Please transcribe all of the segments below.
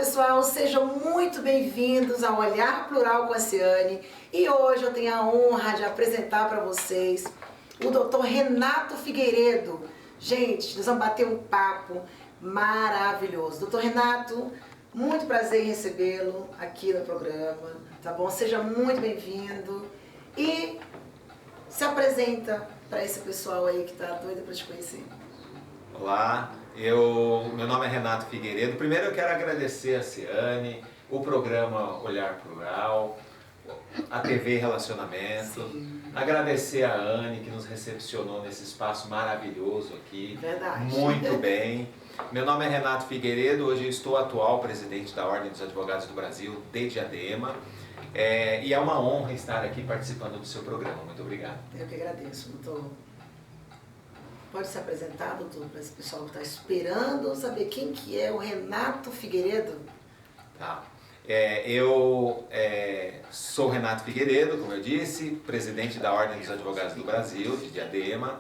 pessoal, sejam muito bem-vindos ao Olhar Plural com a Ciane. E hoje eu tenho a honra de apresentar para vocês o Dr. Renato Figueiredo. Gente, nós vamos bater um papo maravilhoso. Dr. Renato, muito prazer em recebê-lo aqui no programa, tá bom? Seja muito bem-vindo e se apresenta para esse pessoal aí que tá doido para te conhecer. Olá, meu nome é Renato Figueiredo. Primeiro eu quero agradecer a Ciane, o programa Olhar Plural, a TV Relacionamento. Sim. Agradecer a Anne que nos recepcionou nesse espaço maravilhoso aqui. Verdade. Muito bem. Meu nome é Renato Figueiredo, hoje eu estou atual presidente da Ordem dos Advogados do Brasil de Diadema. E é uma honra estar aqui participando do seu programa. Muito obrigado. Eu que agradeço, doutor. Pode se apresentar, doutor, para esse pessoal que está esperando saber quem que é o Renato Figueiredo? Tá. Eu sou Renato Figueiredo, como eu disse, presidente da Ordem dos Advogados do Brasil, de Diadema.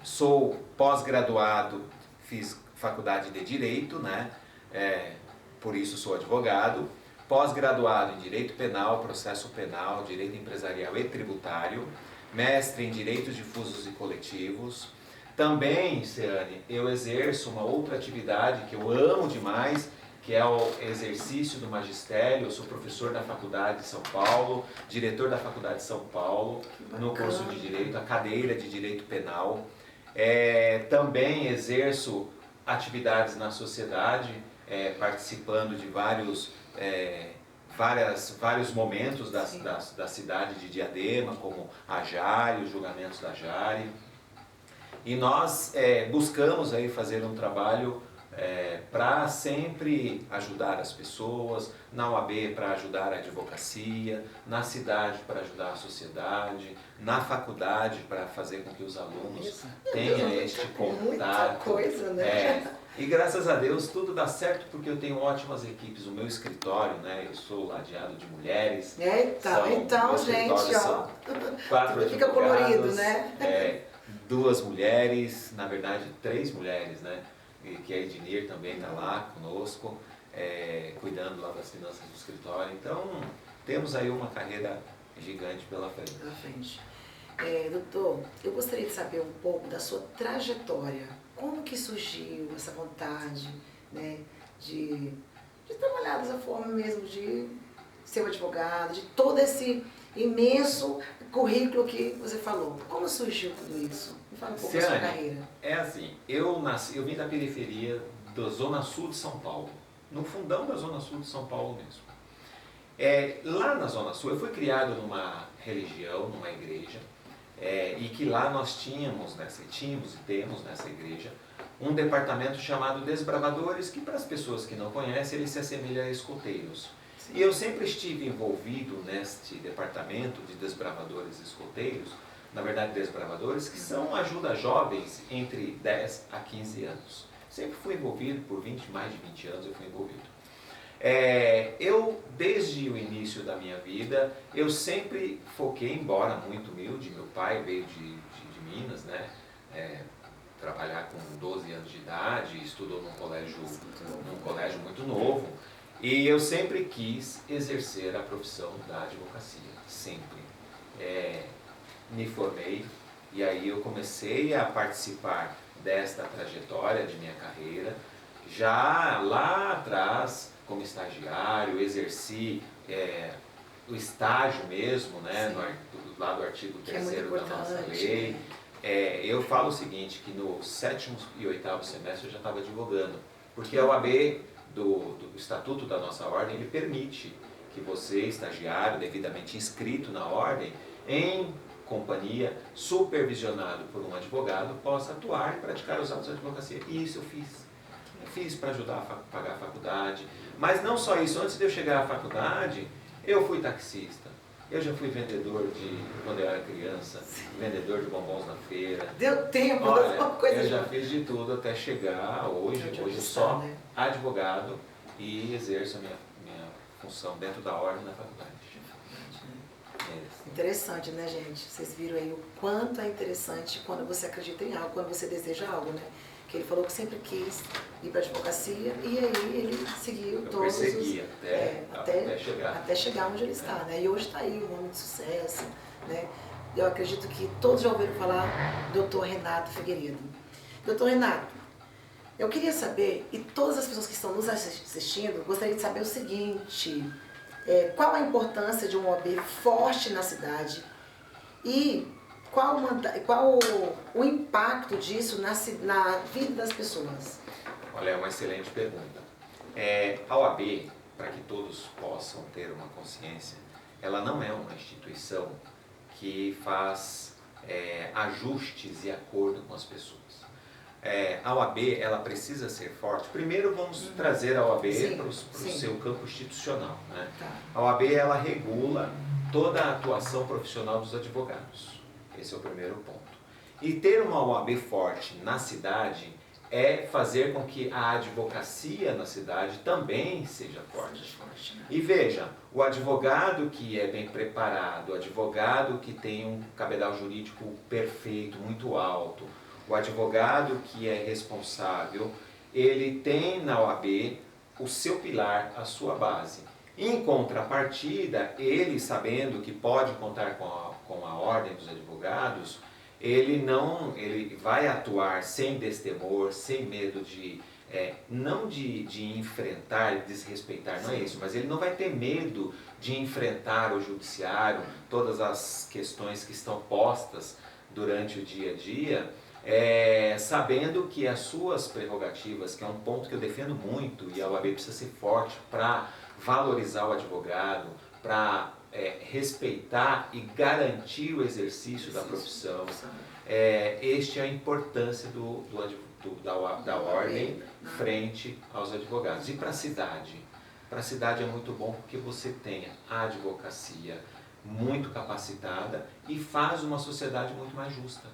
Sou pós-graduado, fiz faculdade de Direito, né? Por isso sou advogado. Pós-graduado em Direito Penal, Processo Penal, Direito Empresarial e Tributário. Mestre em Direitos Difusos e Coletivos. Também, Ciane, eu exerço uma outra atividade que eu amo demais, que é o exercício do magistério. Eu sou professor da Faculdade de São Paulo, diretor da Faculdade de São Paulo, no curso de Direito, a cadeira de Direito Penal. Também exerço atividades na sociedade, participando de vários momentos da cidade de Diadema, como a Jari, os julgamentos da Jari. E nós buscamos aí fazer um trabalho para sempre ajudar as pessoas, na OAB para ajudar a advocacia, na cidade para ajudar a sociedade, na faculdade para fazer com que os alunos tenham este contato. Muita coisa, né? E graças a Deus tudo dá certo porque eu tenho ótimas equipes. O meu escritório, né? Eu sou ladeado de mulheres. Então, gente, ó. 4 fica colorido, né? 2 mulheres, na verdade 3 mulheres, né? Que a Ednir também está lá conosco, cuidando lá das finanças do escritório. Então, temos aí uma carreira gigante pela frente. Doutor, eu gostaria de saber um pouco da sua trajetória. Como que surgiu essa vontade, né, de trabalhar dessa forma mesmo, de ser um advogado, de todo esse imenso currículo que você falou? Como surgiu tudo isso? Me fala um pouco da sua carreira. É assim, eu vim da periferia da Zona Sul de São Paulo, no fundão da Zona Sul de São Paulo mesmo. Lá na Zona Sul, eu fui criado numa religião, numa igreja, e que lá nós tínhamos e temos nessa igreja um departamento chamado Desbravadores, que para as pessoas que não conhecem, ele se assemelha a escoteiros. Sim. E eu sempre estive envolvido neste departamento de Desbravadores e escoteiros, na verdade Desbravadores, que são ajuda jovens entre 10 a 15 anos. Sempre fui envolvido, por mais de 20 anos eu fui envolvido. Eu, desde o início da minha vida, eu sempre foquei, embora muito humilde, meu pai veio de Minas, né? Trabalhar com 12 anos de idade, estudou num colégio muito novo, e eu sempre quis exercer a profissão da advocacia, sempre. Me formei, e aí eu comecei a participar desta trajetória de minha carreira, já lá atrás, como estagiário, exerci o estágio mesmo, né, lá do artigo 3º da nossa lei. Eu falo o seguinte, que no 7º e 8º semestre eu já estava advogando, porque a OAB do Estatuto da nossa Ordem, ele permite que você, estagiário, devidamente inscrito na Ordem, em companhia, supervisionado por um advogado, possa atuar e praticar os atos de advocacia. E isso eu fiz. Fiz para ajudar a pagar a faculdade. Mas não só isso, antes de eu chegar à faculdade, eu fui taxista. Eu já fui vendedor quando eu era criança, vendedor de bombons na feira. Deu tempo, olha, coisa. Eu já fiz de tudo até chegar hoje só advogado e exerço a minha função dentro da ordem da faculdade. Interessante, né, gente? Vocês viram aí o quanto é interessante quando você acredita em algo, quando você deseja algo, né? que ele falou que sempre quis ir para a advocacia e aí ele seguiu Eu todos persegui até chegar onde ele está, né? E hoje está aí, um homem de sucesso, né? Eu acredito que todos já ouviram falar do Dr. Renato Figueiredo. Dr. Renato, eu queria saber, e todas as pessoas que estão nos assistindo, gostaria de saber o seguinte, qual a importância de uma OAB forte na cidade e qual o impacto disso na vida das pessoas? Olha, é uma excelente pergunta. A OAB, para que todos possam ter uma consciência, ela não é uma instituição que faz ajustes de acordo com as pessoas. A OAB ela precisa ser forte. Primeiro vamos trazer a OAB para o seu campo institucional, né? Tá. A OAB ela regula toda a atuação profissional dos advogados. Esse é o primeiro ponto. E ter uma OAB forte na cidade é fazer com que a advocacia na cidade também seja forte. Né? E veja, o advogado que é bem preparado, o advogado que tem um cabedal jurídico perfeito, muito alto, o advogado que é responsável, ele tem na OAB o seu pilar, a sua base. Em contrapartida, ele sabendo que pode contar com a ordem dos advogados, ele vai atuar sem destemor, sem medo não de enfrentar e desrespeitar, não é isso, mas ele não vai ter medo de enfrentar o judiciário, todas as questões que estão postas durante o dia a dia, sabendo que as suas prerrogativas, que é um ponto que eu defendo muito, e a OAB precisa ser forte para valorizar o advogado, para respeitar e garantir o exercício da profissão. Esta é a importância da ordem frente aos advogados. E para a cidade? Para a cidade é muito bom porque você tem a advocacia muito capacitada e faz uma sociedade muito mais justa.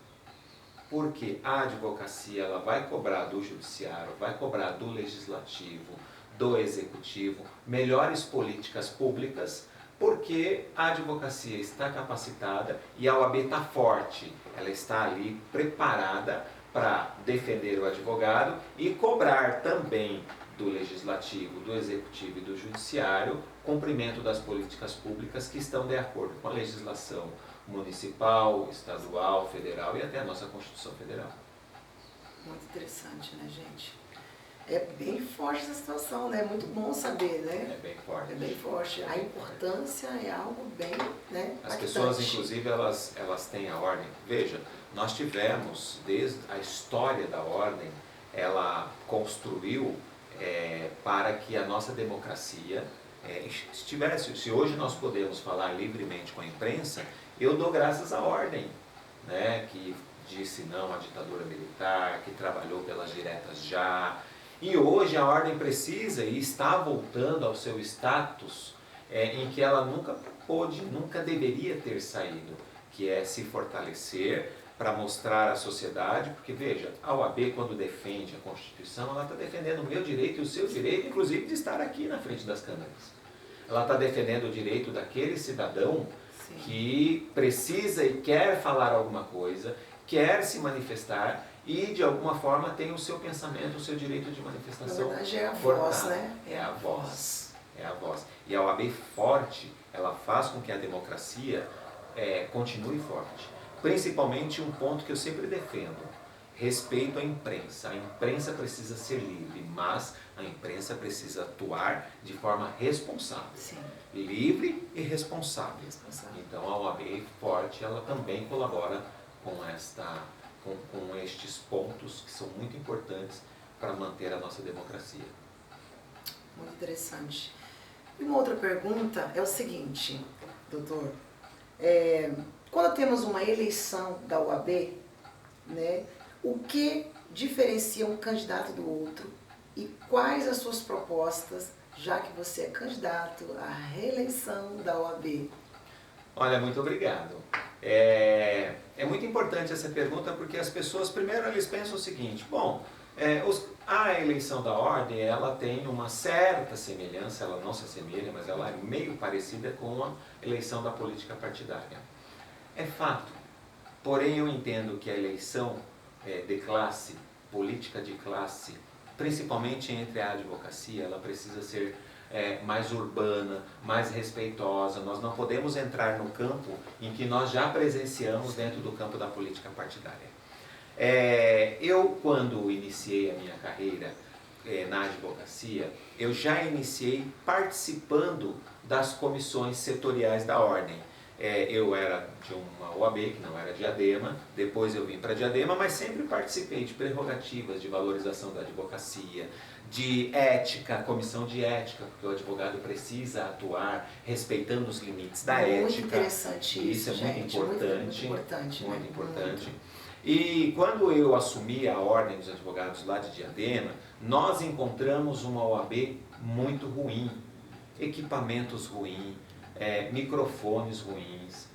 Porque a advocacia ela vai cobrar do judiciário, vai cobrar do legislativo, do executivo, melhores políticas públicas, porque a advocacia está capacitada e a OAB está forte, ela está ali preparada para defender o advogado e cobrar também do legislativo, do executivo e do judiciário cumprimento das políticas públicas que estão de acordo com a legislação municipal, estadual, federal e até a nossa Constituição Federal. Muito interessante, né, gente? É bem forte essa situação, né? É muito bom saber, né? É bem forte. É bem forte. A importância é algo bem, né? As pessoas, inclusive, elas têm a ordem. Veja, nós tivemos, desde a história da ordem, ela construiu para que a nossa democracia se hoje nós podemos falar livremente com a imprensa, eu dou graças à ordem, né? Que disse não à ditadura militar, que trabalhou pelas diretas já. E hoje a ordem precisa e está voltando ao seu status em que ela nunca pôde, nunca deveria ter saído, que é se fortalecer para mostrar à sociedade, porque veja, a OAB quando defende a Constituição, ela está defendendo o meu direito e o seu direito, inclusive de estar aqui na frente das câmeras. Ela está defendendo o direito daquele cidadão que precisa e quer falar alguma coisa, quer se manifestar e de alguma forma tem o seu pensamento, o seu direito de manifestação. Na verdade é a voz, né? É a voz. É a voz. E a OAB forte, ela faz com que a democracia continue forte. Principalmente um ponto que eu sempre defendo, respeito à imprensa. A imprensa precisa ser livre, mas a imprensa precisa atuar de forma responsável. Sim. Livre e responsável. Então a OAB forte, ela também colabora com estes pontos que são muito importantes para manter a nossa democracia. Muito interessante. E uma outra pergunta é o seguinte, doutor, quando temos uma eleição da OAB, né, o que diferencia um candidato do outro e quais as suas propostas, já que você é candidato à reeleição da OAB? Olha, muito obrigado. É muito importante essa pergunta porque as pessoas, primeiro, eles pensam o seguinte, bom, a eleição da ordem, ela tem uma certa semelhança, ela não se assemelha, mas ela é meio parecida com a eleição da política partidária. É fato, porém eu entendo que a eleição de classe, política de classe, principalmente entre a advocacia, ela precisa ser mais urbana, mais respeitosa. Nós não podemos entrar no campo em que nós já presenciamos dentro do campo da política partidária. Eu, quando iniciei a minha carreira na advocacia, eu já iniciei participando das comissões setoriais da ordem. Eu era de uma OAB, que não era Diadema, depois eu vim para Diadema, mas sempre participei de prerrogativas de valorização da advocacia, de ética, comissão de ética, porque o advogado precisa atuar respeitando os limites da ética. Muito interessante isso, é gente, muito importante. Muito importante. Muito importante. E quando eu assumi a Ordem dos Advogados lá de Diadema, nós encontramos uma OAB muito ruim, equipamentos ruins, microfones ruins,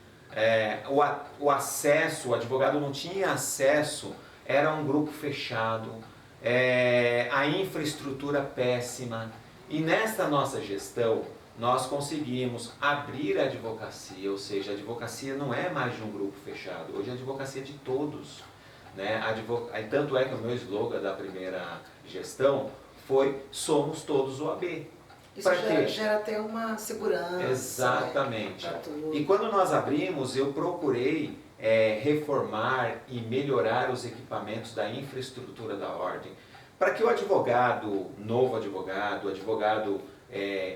o acesso, o advogado não tinha acesso, era um grupo fechado, a infraestrutura péssima. E nesta nossa gestão, nós conseguimos abrir a advocacia, ou seja, a advocacia não é mais de um grupo fechado, hoje a advocacia é de todos. Né? Tanto é que o meu slogan da primeira gestão foi "Somos todos OAB". Isso gera até uma segurança. Exatamente. E quando nós abrimos, eu procurei reformar e melhorar os equipamentos da infraestrutura da ordem, para que o advogado, novo advogado, advogado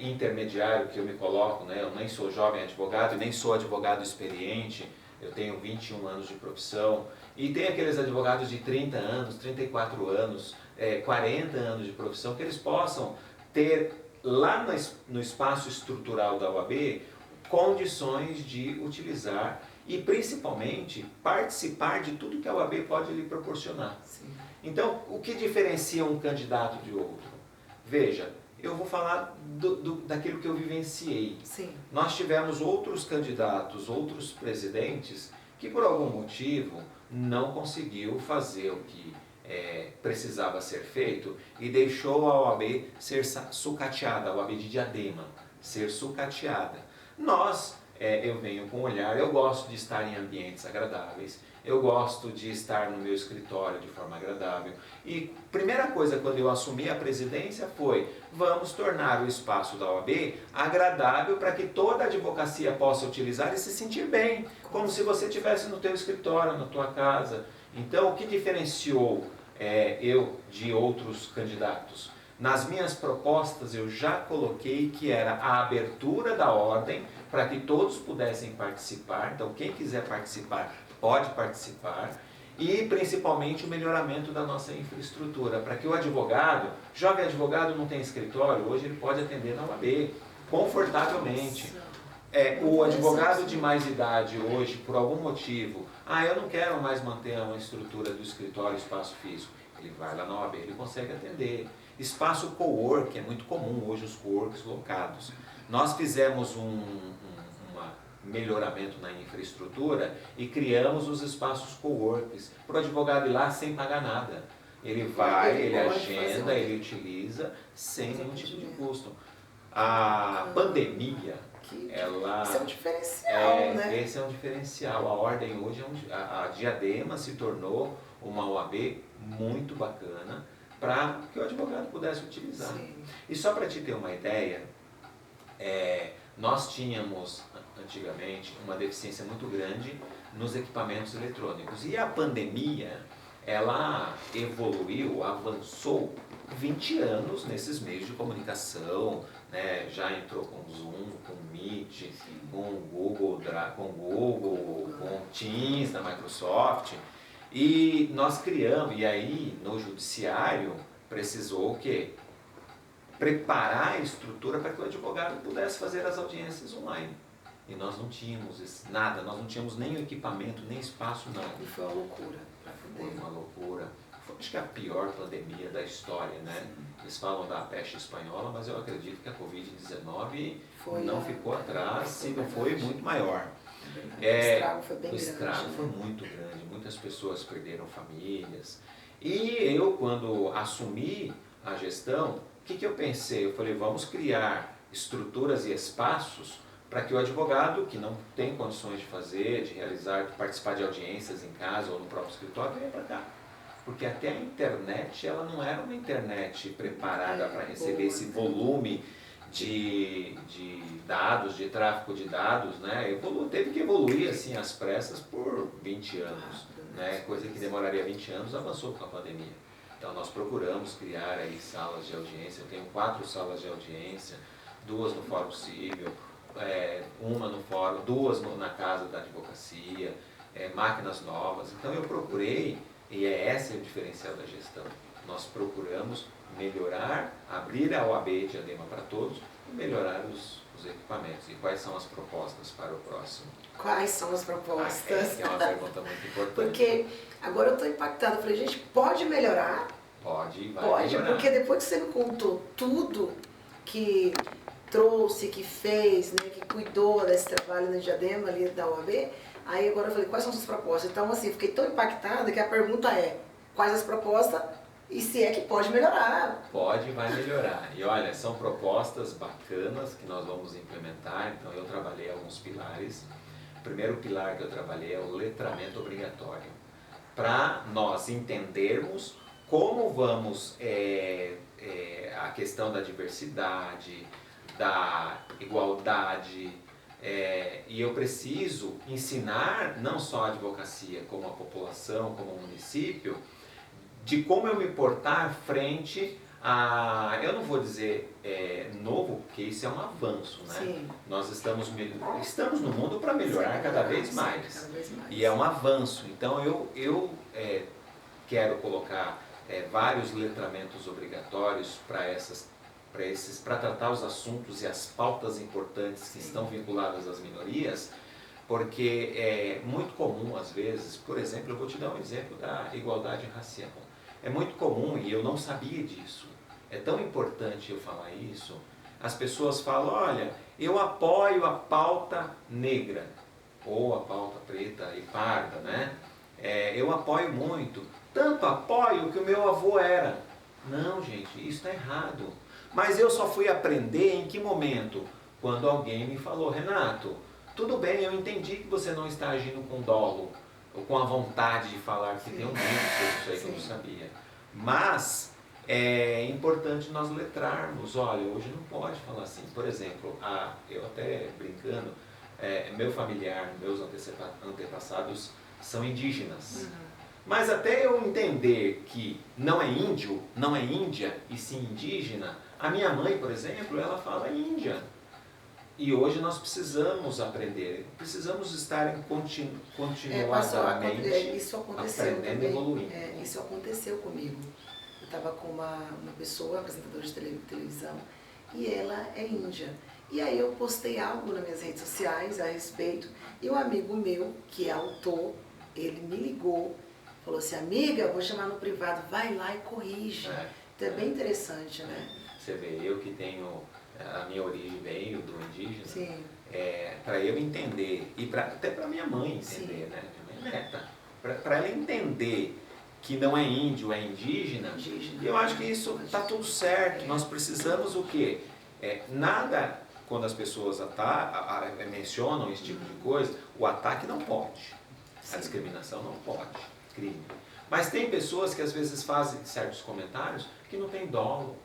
intermediário que eu me coloco, né? Eu nem sou jovem advogado e nem sou advogado experiente, eu tenho 21 anos de profissão, e tem aqueles advogados de 30 anos, 34 anos, 40 anos de profissão, que eles possam ter lá no espaço estrutural da OAB condições de utilizar e principalmente participar de tudo que a OAB pode lhe proporcionar. Sim. Então, o que diferencia um candidato de outro? Veja, eu vou falar daquilo que eu vivenciei. Sim. Nós tivemos outros candidatos, outros presidentes, que por algum motivo não conseguiu fazer o que precisava ser feito e deixou a OAB ser sucateada, a OAB de Diadema, ser sucateada. Eu venho com um olhar, eu gosto de estar em ambientes agradáveis, eu gosto de estar no meu escritório de forma agradável. E primeira coisa quando eu assumi a presidência foi: vamos tornar o espaço da OAB agradável para que toda a advocacia possa utilizar e se sentir bem, como se você estivesse no teu escritório, na tua casa. Então, o que diferenciou eu de outros candidatos? Nas minhas propostas eu já coloquei que era a abertura da ordem para que todos pudessem participar. Então, quem quiser participar, pode participar. E principalmente o melhoramento da nossa infraestrutura, para que o advogado, jovem advogado não tem escritório, hoje ele pode atender na OAB confortavelmente. O advogado de mais idade hoje, por algum motivo, eu não quero mais manter uma estrutura do escritório, espaço físico, ele vai lá na OAB, ele consegue atender. Espaço co-work, é muito comum hoje os co-works locados. Nós fizemos um melhoramento na infraestrutura e criamos os espaços co-works para o advogado ir lá sem pagar nada. Ele vai, ele agenda, ele utiliza sem nenhum tipo de custo. A pandemia, Esse é um diferencial, né? Esse é um diferencial. A ordem hoje, a Diadema se tornou uma OAB muito bacana para que o advogado pudesse utilizar. Sim. E só para te ter uma ideia, nós tínhamos antigamente uma deficiência muito grande nos equipamentos eletrônicos. E a pandemia, ela evoluiu, avançou 20 anos nesses meios de comunicação, né? Já entrou com Zoom, com Meet, com Google, com Teams da Microsoft. E nós criamos, e aí no judiciário precisou o quê? Preparar a estrutura para que o advogado pudesse fazer as audiências online. E nós não tínhamos nada, nós não tínhamos nem o equipamento, nem espaço, nada. E foi uma loucura. Foi uma loucura. Acho que é a pior pandemia da história, né? Sim. Eles falam da peste espanhola, mas eu acredito que a Covid-19 não ficou atrás, se não foi muito maior. O estrago foi bem grande. O estrago foi muito grande, muitas pessoas perderam famílias. E eu, quando assumi a gestão, o que eu pensei? Eu falei, vamos criar estruturas e espaços para que o advogado, que não tem condições de fazer, de realizar, de participar de audiências em casa ou no próprio escritório, venha para cá. porque até a internet, ela não era uma internet preparada para receber esse volume de dados, de tráfego de dados, né? Teve que evoluir assim às pressas por 20 anos, né? Coisa que demoraria 20 anos, avançou com a pandemia. Então nós procuramos criar aí salas de audiência. Eu tenho 4 salas de audiência, 2 no Fórum Civil, uma no Fórum, 2 na Casa da Advocacia, máquinas novas. Então eu procurei, e esse é o diferencial da gestão, nós procuramos melhorar, abrir a OAB Diadema para todos e melhorar os equipamentos. E quais são as propostas para o próximo? Quais são as propostas? É uma pergunta muito importante. Porque agora eu estou impactada. Eu falei, gente, pode melhorar? Pode, vai Pode, melhorar. porque depois que você me contou tudo que trouxe, que fez, né, que cuidou desse trabalho no Diadema ali da OAB, aí agora eu falei, quais são as suas propostas? Então, assim, fiquei tão impactada que a pergunta é, quais as propostas e se é que pode melhorar? Pode e vai melhorar. E olha, são propostas bacanas que nós vamos implementar. Então eu trabalhei alguns pilares. O primeiro pilar que eu trabalhei é o letramento obrigatório. Para nós entendermos como vamos, a questão da diversidade, da igualdade, e eu preciso ensinar não só a advocacia, como a população, como o município, de como eu me portar frente a, eu não vou dizer novo, porque isso é um avanço, né? Sim. Nós estamos no mundo para melhorar cada vez mais. Cada vez mais. E é um avanço. Então eu quero colocar vários letramentos obrigatórios para tratar os assuntos e as pautas importantes que estão vinculadas às minorias, porque é muito comum às vezes, por exemplo, eu vou te dar um exemplo da igualdade racial. É muito comum, e eu não sabia disso, é tão importante eu falar isso, as pessoas falam, olha, eu apoio a pauta negra, ou a pauta preta e parda, né? Eu apoio muito, tanto apoio que o meu avô era. Não, gente, isso está errado. Mas eu só fui aprender em que momento? Quando alguém me falou, Renato, tudo bem, eu entendi que você não está agindo com dolo, ou com a vontade de falar, que tem um livro sobre isso aí que eu não sabia. Mas é importante nós letrarmos, olha, hoje não pode falar assim. Por exemplo, eu até brincando, meu familiar, meus antepassados são indígenas. Mas até eu entender que não é índio, não é índia, e sim indígena, a minha mãe, por exemplo, ela fala índia. E hoje nós precisamos aprender, precisamos estar continuadamente isso aconteceu aprendendo também. e evoluindo. Isso aconteceu comigo. Eu estava com uma pessoa, apresentadora de televisão, e ela é índia. E aí eu postei algo nas minhas redes sociais a respeito, e um amigo meu, que é autor, ele me ligou, falou assim, amiga, eu vou chamar no privado, vai lá e corrige. Então é bem interessante, né? Você vê, eu que tenho, a minha origem veio do indígena, Sim. Para eu entender, e até para minha mãe entender, né? Minha neta, para ela entender que não é índio, é indígena, eu acho que isso está tudo certo. Nós precisamos o quê? Nada, quando as pessoas mencionam esse tipo de coisa, o ataque não pode, a discriminação não pode, crime. Mas tem pessoas que às vezes fazem certos comentários que não têm dolo,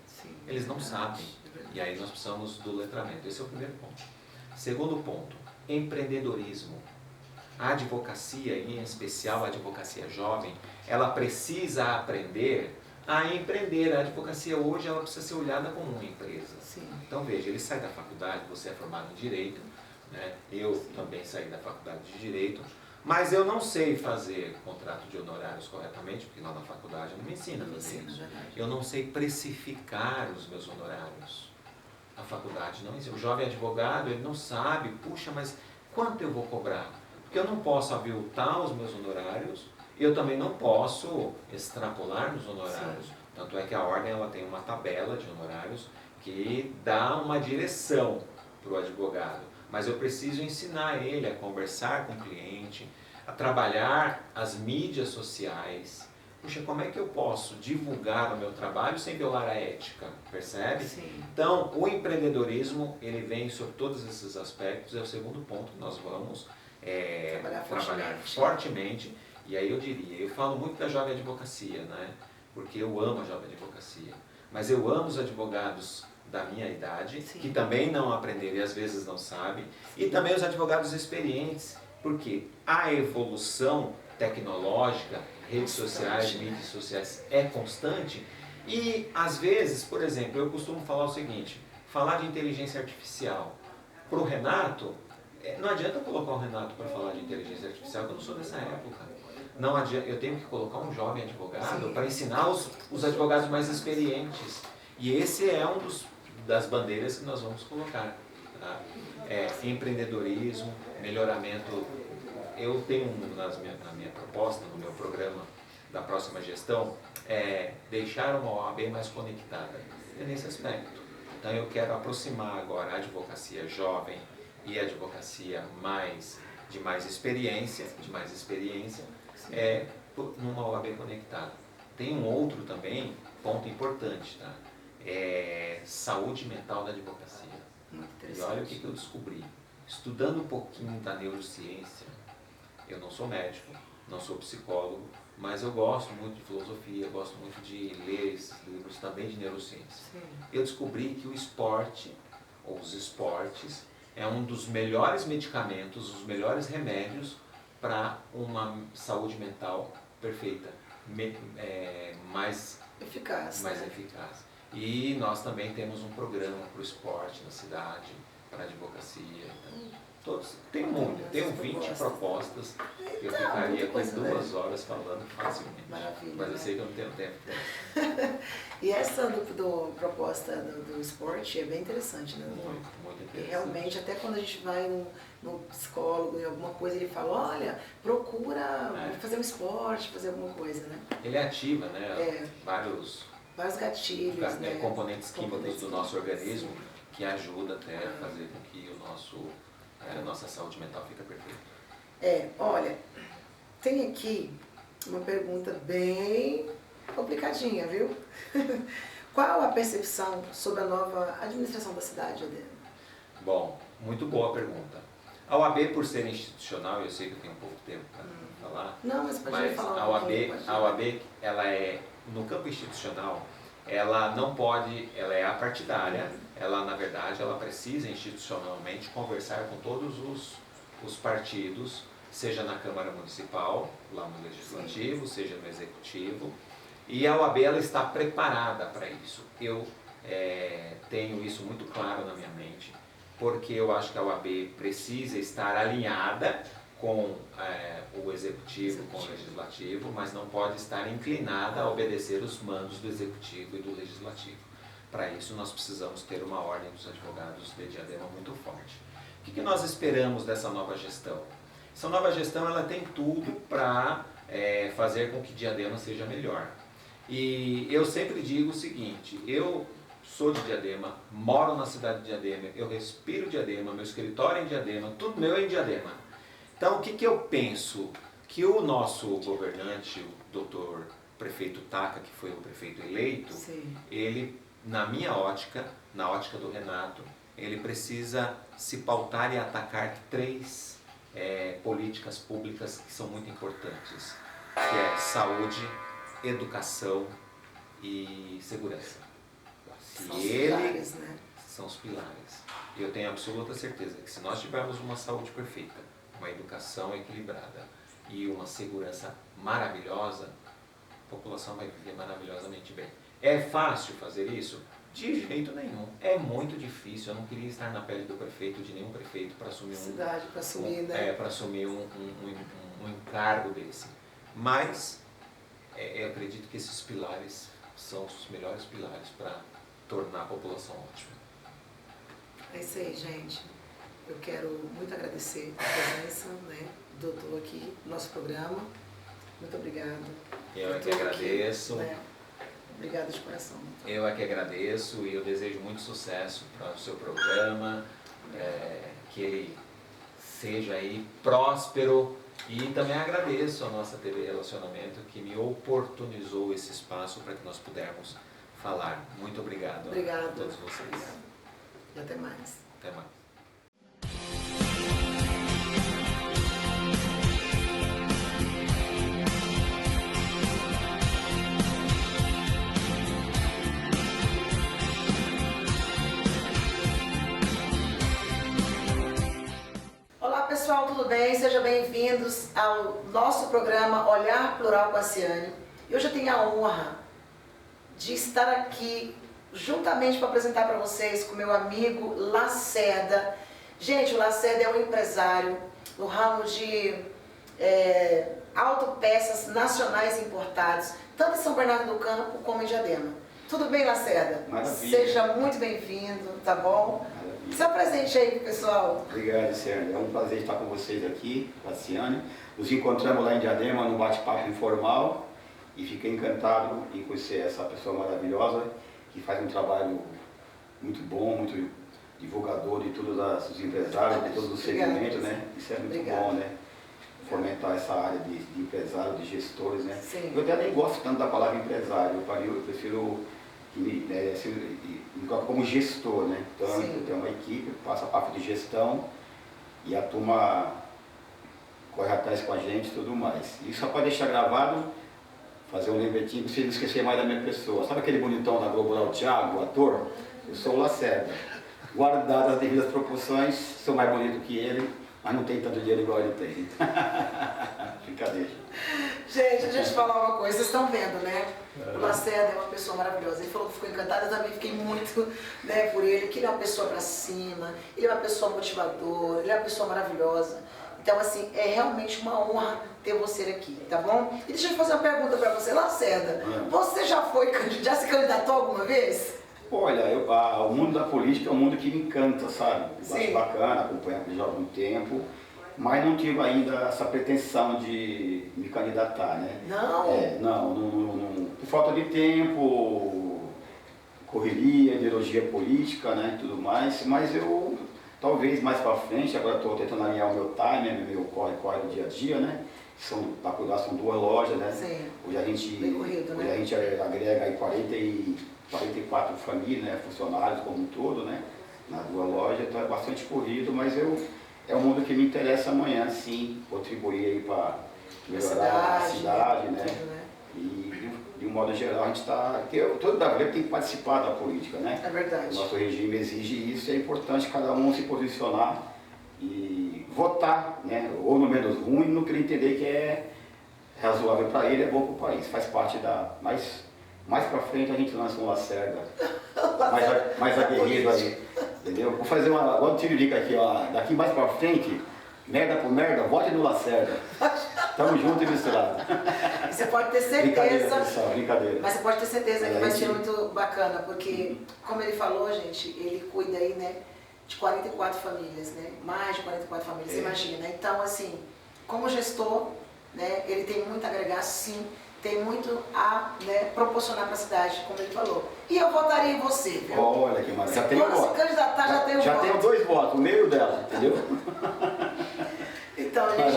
eles não sabem. E aí nós precisamos do letramento. Esse é o primeiro ponto. Segundo ponto, empreendedorismo. A advocacia, em especial a advocacia jovem, ela precisa aprender a empreender. A advocacia hoje ela precisa ser olhada como uma empresa. Então veja, ele sai da faculdade, você é formado em Direito, né? Eu também saí da faculdade de Direito, mas eu não sei fazer contrato de honorários corretamente, porque lá na faculdade não me ensina a fazer isso. Eu não sei precificar os meus honorários. A faculdade não ensina. O jovem advogado, ele não sabe, puxa, mas quanto eu vou cobrar? Porque eu não posso aviltar os meus honorários, e eu também não posso extrapolar nos honorários. Tanto é que a ordem ela tem uma tabela de honorários que dá uma direção para o advogado. Mas eu preciso ensinar ele a conversar com o cliente, a trabalhar as mídias sociais. Puxa, como é que eu posso divulgar o meu trabalho sem violar a ética? Percebe? Então, o empreendedorismo, ele vem sobre todos esses aspectos. É o segundo ponto que nós vamos trabalhar fortemente. E aí eu falo muito da jovem advocacia, né? Porque eu amo a jovem advocacia. Mas eu amo os advogados da minha idade, Sim. que também não aprenderam e às vezes não sabem, e também os advogados experientes, porque a evolução tecnológica, redes sociais, mídias sociais é constante, e às vezes, por exemplo, eu costumo falar o seguinte, falar de inteligência artificial para o Renato, não adianta colocar o Renato para falar de inteligência artificial, que eu não sou dessa época. Não adianta, eu tenho que colocar um jovem advogado para ensinar os advogados mais experientes. E esse é um das bandeiras que nós vamos colocar. Tá? Empreendedorismo, melhoramento. Eu tenho na minha proposta, no meu programa da próxima gestão, deixar uma OAB mais conectada. É nesse aspecto. Então eu quero aproximar agora a advocacia jovem e a advocacia de mais experiência, numa OAB conectada. Tem um outro também, ponto importante, tá? Saúde mental da advocacia. E olha o que eu descobri. Estudando um pouquinho da neurociência, eu não sou médico, não sou psicólogo, mas eu gosto muito de filosofia, gosto muito de ler esses livros também de neurociência. Sim. Eu descobri que o esporte, ou os esportes, é um dos melhores medicamentos, os melhores remédios para uma saúde mental perfeita, mais eficaz. eficaz. E nós também temos um programa para o esporte na cidade, para a advocacia. Então, tem 20 propostas. Eu ficaria aqui 2 horas falando facilmente. Maravilha. Mas eu sei que eu não tenho tempo. E essa proposta do esporte é bem interessante, né? Muito interessante. E realmente, até quando a gente vai no psicólogo, em alguma coisa, ele fala, olha, procura fazer um esporte, fazer alguma coisa, né? Ele ativa, né? Vários gatilhos, né? Componentes químicos do nosso organismo que ajuda até a fazer com que a nossa saúde mental fique perfeita. Olha, tem aqui uma pergunta bem complicadinha, viu? Qual a percepção sobre a nova administração da cidade, Adriano? Bom, muito boa pergunta. A OAB, por ser institucional, eu sei que eu tenho pouco tempo para falar, não, mas pode falar a OAB, ela no campo institucional, ela não pode, ela é apartidária, ela na verdade, ela precisa institucionalmente conversar com todos os partidos, seja na Câmara Municipal, lá no Legislativo, seja no Executivo, e a OAB ela está preparada para isso. Eu tenho isso muito claro na minha mente, porque eu acho que a OAB precisa estar alinhada com o Executivo, com o Legislativo, mas não pode estar inclinada a obedecer os mandos do Executivo e do Legislativo. Para isso, nós precisamos ter uma ordem dos advogados de Diadema muito forte. O que nós esperamos dessa nova gestão? Essa nova gestão ela tem tudo para fazer com que Diadema seja melhor. E eu sempre digo o seguinte, eu sou de Diadema, moro na cidade de Diadema, eu respiro Diadema, meu escritório é em Diadema, tudo meu é em Diadema. Então, o que eu penso? Que o nosso governante, o doutor prefeito Taca, que foi o prefeito eleito, ele, na minha ótica, na ótica do Renato, ele precisa se pautar e atacar 3 políticas públicas que são muito importantes, que é saúde, educação e segurança. São os pilares. E eu tenho absoluta certeza que se nós tivermos uma saúde perfeita, uma educação equilibrada e uma segurança maravilhosa, a população vai viver maravilhosamente bem. É fácil fazer isso? De jeito nenhum. É muito difícil. Eu não queria estar na pele do prefeito, de nenhum prefeito, para assumir um encargo desse. Mas eu acredito que esses pilares são os melhores pilares para tornar a população ótima. É isso aí, gente. Eu quero muito agradecer a presença, do doutor aqui no nosso programa. Muito obrigada. Eu é que agradeço. Obrigada de coração. Eu é que agradeço e eu desejo muito sucesso para o seu programa, que ele seja aí próspero, e também agradeço a nossa TV Relacionamento que me oportunizou esse espaço para que nós pudermos falar. Muito obrigado a todos vocês. Obrigada. E até mais. Até mais. bem? Sejam bem-vindos ao nosso programa Olhar Plural com a Ciane. E hoje eu tenho a honra de estar aqui juntamente para apresentar para vocês com meu amigo Lacerda. Gente, o Lacerda é um empresário no ramo de autopeças nacionais importados, tanto em São Bernardo do Campo como em Diadema. Tudo bem, Lacerda? Maravilha. Seja muito bem-vindo, tá bom? Se apresente aí, pessoal. Obrigado, Ciane. É um prazer estar com vocês aqui, com a Ciane. Nos encontramos lá em Diadema, num bate-papo informal, e fiquei encantado em conhecer essa pessoa maravilhosa, que faz um trabalho muito bom, muito divulgador de todos os empresários, de todos os segmentos, né? Isso é muito bom, né? Fomentar essa área de empresários, de gestores, né? Sim. Eu até nem gosto tanto da palavra empresário, eu prefiro que me coloca como gestor, né? Então eu tenho uma equipe que passa a parte de gestão e a turma corre atrás com a gente e tudo mais. E só para deixar gravado, fazer um lembretinho para vocês não esquecerem mais da minha pessoa. Sabe aquele bonitão da Globo lá, o Thiago, o ator? Eu sou o Lacerda. Guardadas as devidas proporções, sou mais bonito que ele, mas não tem tanto dinheiro igual ele tem. Brincadeira. Gente, deixa eu te falar uma coisa, vocês estão vendo, né? O Lacerda é uma pessoa maravilhosa. Ele falou que ficou encantado, eu também fiquei muito, né, por ele, que ele é uma pessoa pra cima, ele é uma pessoa motivadora, ele é uma pessoa maravilhosa. Então, assim, é realmente uma honra ter você aqui, tá bom? E deixa eu fazer uma pergunta pra você, Lacerda. Você já se candidatou alguma vez? Olha, o mundo da política é um mundo que me encanta, sabe? Eu acho Sim. bacana, acompanho já há algum tempo, mas não tive ainda essa pretensão de me candidatar, né? Não? Não. Por falta de tempo, correria, ideologia política, né, e tudo mais, mas eu, talvez mais pra frente, agora estou tentando alinhar o meu time, meu corre do dia a dia, né? Para cuidar, são 2 lojas, né? Sim. Hoje a gente, Bem corrido, né? hoje a gente agrega aí 44 famílias, né, funcionários como um todo, né, nas 2 lojas, então é bastante corrido, mas é um mundo que me interessa amanhã, sim, contribuir aí para melhorar a cidade, né, tudo, né? E de um modo geral a gente está, todo brasileiro tem que participar da política, né, É verdade. o nosso regime exige isso, é importante cada um se posicionar e votar, né, ou no menos ruim, no que ele entender que é razoável para ele, é bom para o país, faz parte mais pra frente a gente lança um Lacerda, mais aguerrido aí, entendeu? Vou fazer agora um tiririca aqui, ó, daqui mais pra frente, merda por merda, vote no Lacerda. Tamo junto e misturado. Você pode ter Brincadeira, certeza, pessoal, brincadeira. mas você pode ter certeza que vai gente. ser muito bacana, porque, como ele falou, gente, ele cuida aí, né, de 44 famílias, né? Mais de 44 famílias, você imagina. Então, assim, como gestor, né, ele tem muito a agregar, sim, tem muito a, né, proporcionar para a cidade, como ele falou. E eu votaria em você, viu? Olha que maravilha, já tenho Quando se voto. candidatar, já tem um Já voto. tenho 2 votos, o meio dela, entendeu? Então, gente,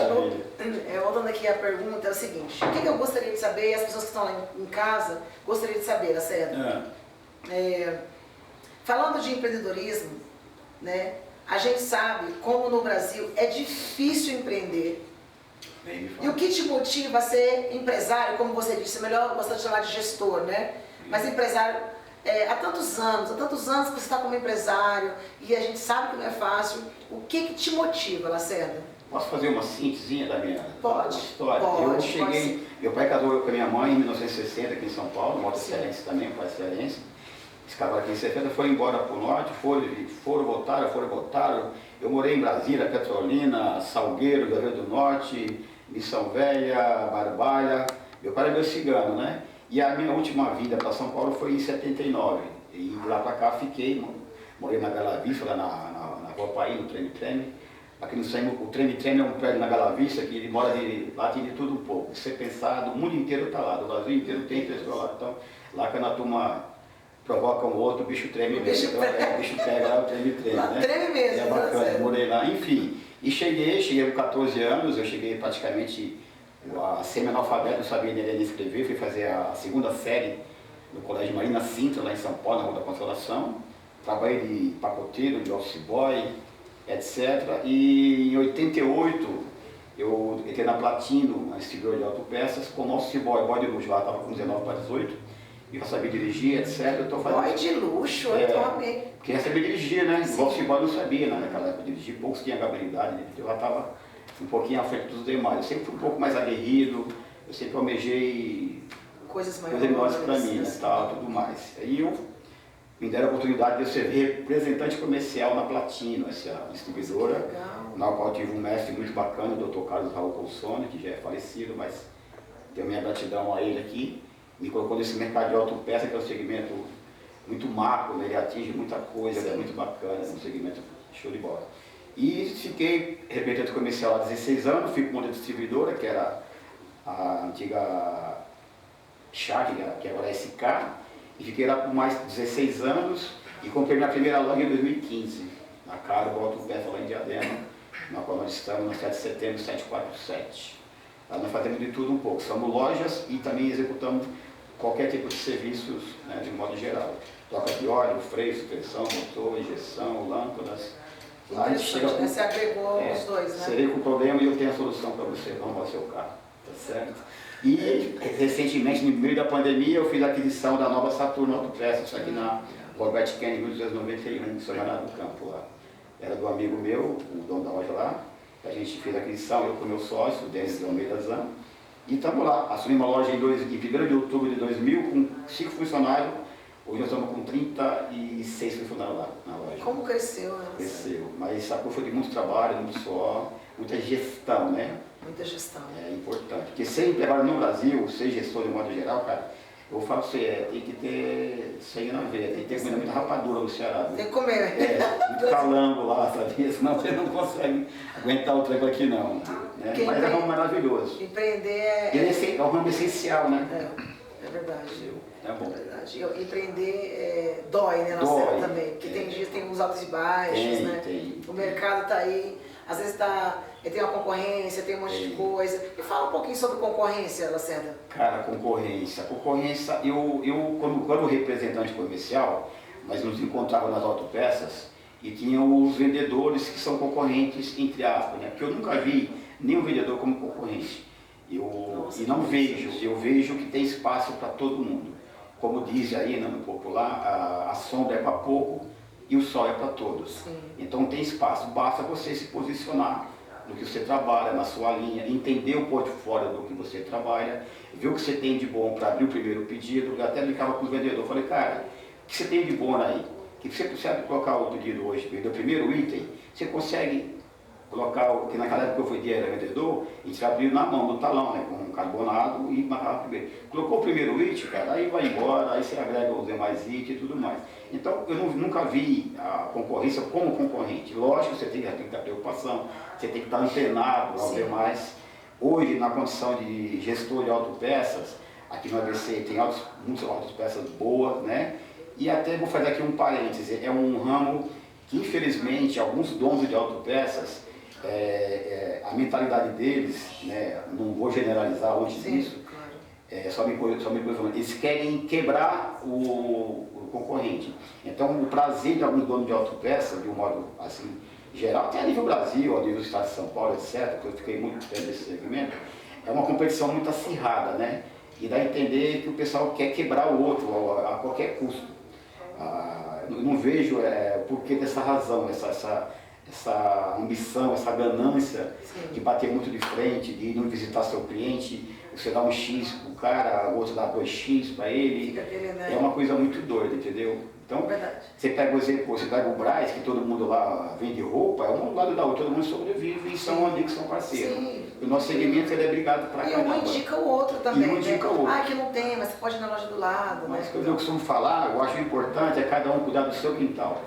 voltando aqui à pergunta, é o seguinte, o que eu gostaria de saber, e as pessoas que estão lá em casa gostariam de saber, Lacerda? Falando de empreendedorismo, né, a gente sabe como no Brasil é difícil empreender. E o que te motiva a ser empresário, como você disse, é melhor gostar de chamar de gestor, né? Mas empresário, há tantos anos que você está como empresário e a gente sabe que não é fácil. O que te motiva, Lacerda? Posso fazer uma síntesezinha da minha história? Pode, Meu pai casou com a minha mãe em 1960 aqui em São Paulo, mora cearense também, pai cearense. Eles casaram aqui em 70, foram embora para o norte, foram, voltaram. Eu morei em Brasília, Petrolina, Salgueiro, Rio Grande do Norte, Missão Velha, Barbalha. Meu pai era meu cigano, né? E a minha última vinda para São Paulo foi em 79. E de lá para cá fiquei, morei na Bela Vista, lá na Rua Paí, no Treme-Treme. Aqui no Saimo, o Treme-Treme é um prédio na Bela Vista, que ele mora lá tem de tudo um pouco. Se você pensar, o mundo inteiro está lá, do Brasil inteiro tem pessoa lá. Então, lá quando a turma provoca um outro, o bicho treme mesmo. Então, o bicho pega lá, o treme-treme, né? Treme mesmo, é bacana, morei lá, enfim. E cheguei com 14 anos, eu cheguei praticamente a semi-analfabeto, não sabia nem ler nem escrever, fui fazer a 2ª série no Colégio Marina Sintra, lá em São Paulo, na Rua da Consolação. Trabalhei de pacoteiro, de office boy, etc. E em 88 eu entrei na Platino, na distribuidora de autopeças, como office boy de luxo, lá estava com 19 para 18, e eu sabia dirigir, etc. Eu tô fazendo... Boy de luxo, eu amei. Porque eu sabia dirigir, né? O office boy não sabia, né? Naquela época dirigir, poucos tinham habilidade, né? Eu já estava um pouquinho à frente dos demais. Eu sempre fui um pouco mais aguerrido, eu sempre almejei Coisas menores para mim, né, tal, tudo mais. Aí eu me deram a oportunidade de eu ser representante comercial na Platino, essa distribuidora, na qual eu tive um mestre muito bacana, o Dr. Carlos Raul Colsone, que já é falecido, mas tenho minha gratidão a ele aqui. Me colocou nesse mercado de autopeça, que é um segmento muito macro, né? Ele atinge muita coisa, é muito bacana, é um segmento show de bola. E fiquei representante comercial há 16 anos, fui com uma distribuidora, que era a antiga Shark, que agora é SK, e fiquei lá por mais 16 anos e comprei minha primeira loja em 2015, na Cargo Autopeça lá em Diadema, na qual nós estamos no 7 de setembro 747. Lá nós fazemos de tudo um pouco, somos lojas e também executamos qualquer tipo de serviços, né, de modo geral. Troca de óleo, freio, suspensão, motor, injeção, lâmpadas. Lá a gente chega com, você agregou os dois, né? Serei com o problema e eu tenho a solução para você arrumar o seu carro, tá certo? E recentemente, no meio da pandemia, eu fiz a aquisição da nova Saturno Autopeças, aqui na Robert Kennedy, 1291, em São Bernardo do Campo lá. Era do amigo meu, o dono da loja lá. A gente fez a aquisição, eu com o meu sócio, o Denis de Almeida Zan. E estamos lá, assumimos a loja em 1º de outubro de 2000, com 5 funcionários. Hoje nós estamos com 36 funcionários lá na loja. Como cresceu, né? Cresceu, mas essa foi de muito trabalho, muito suor, muita gestão, né? Muita gestão. É importante, porque sempre agora no Brasil, ser gestor de modo geral, cara, eu vou falar pra você, tem que ter sangue na veia, tem que ter comida muita rapadura no Ceará. Tem que comer. Muito calango lá, sabia? Senão você não consegue aguentar o tranco aqui não. Né? Mas é um ramo maravilhoso. Empreender é um ramo essencial, né? É verdade. É bom. É verdade. Empreender dói, né, na Dói, Serra também. Porque tem dias, tem uns altos e baixos, né? Tem. O mercado tá aí, às vezes tem uma concorrência, tem um monte de coisa. E fala um pouquinho sobre concorrência, Lacerda. Cara, concorrência. Concorrência, quando representante comercial, nós nos encontrávamos nas autopeças e tinham os vendedores que são concorrentes, entre aspas, né? Porque eu nunca vi nenhum vendedor como concorrente. E não vejo, eu vejo que tem espaço para todo mundo. Como diz aí no popular, a sombra é para pouco e o sol é para todos. Sim. Então tem espaço, basta você se posicionar no que você trabalha, na sua linha, entender o portfólio do que você trabalha, ver o que você tem de bom para abrir o primeiro pedido. Eu até brincava com os vendedores, eu falei, cara, o que você tem de bom aí? O que você consegue colocar o pedido hoje? Vender o primeiro item, você consegue colocar, que naquela época eu fui dia vendedor, a gente abriu na mão, no talão, né, com carbonado e marcava primeiro. Colocou o primeiro item, cara, aí vai embora, aí você agrega os demais itens e tudo mais. Então, eu nunca vi a concorrência como concorrente. Lógico, você tem que ter preocupação, você tem que estar antenado aos demais. Hoje, na condição de gestor de autopeças, aqui no ABC tem muitas autopeças boas, né? E até vou fazer aqui um parêntese, é um ramo que, infelizmente, alguns donos de autopeças, a mentalidade deles, né, não vou generalizar hoje disso, claro. Só me falando, eles querem quebrar o concorrente. Então, o prazer de alguns donos de autopeça, de um modo assim geral, até a nível Brasil, a nível do estado de São Paulo, etc., porque eu fiquei muito tempo nesse segmento, é uma competição muito acirrada, né? E dá a entender que o pessoal quer quebrar o outro a qualquer custo. Eu não vejo por que dessa razão, essa ambição, essa ganância de bater muito de frente, de não visitar seu cliente, você dá um X para o cara, o outro dá 2X para ele. É uma coisa muito doida, entendeu? Então, você pega o exemplo, você pega o Brás, que todo mundo lá vende roupa, é um do lado da outra, todo mundo sobrevive e são amigos, são parceiros. Sim. O nosso segmento ele é brigado para caramba. E um indica o outro também, um indica o outro. Ah, que não tem, mas você pode ir na loja do lado. Mas o que eu costumo falar, eu acho importante é cada um cuidar do seu quintal.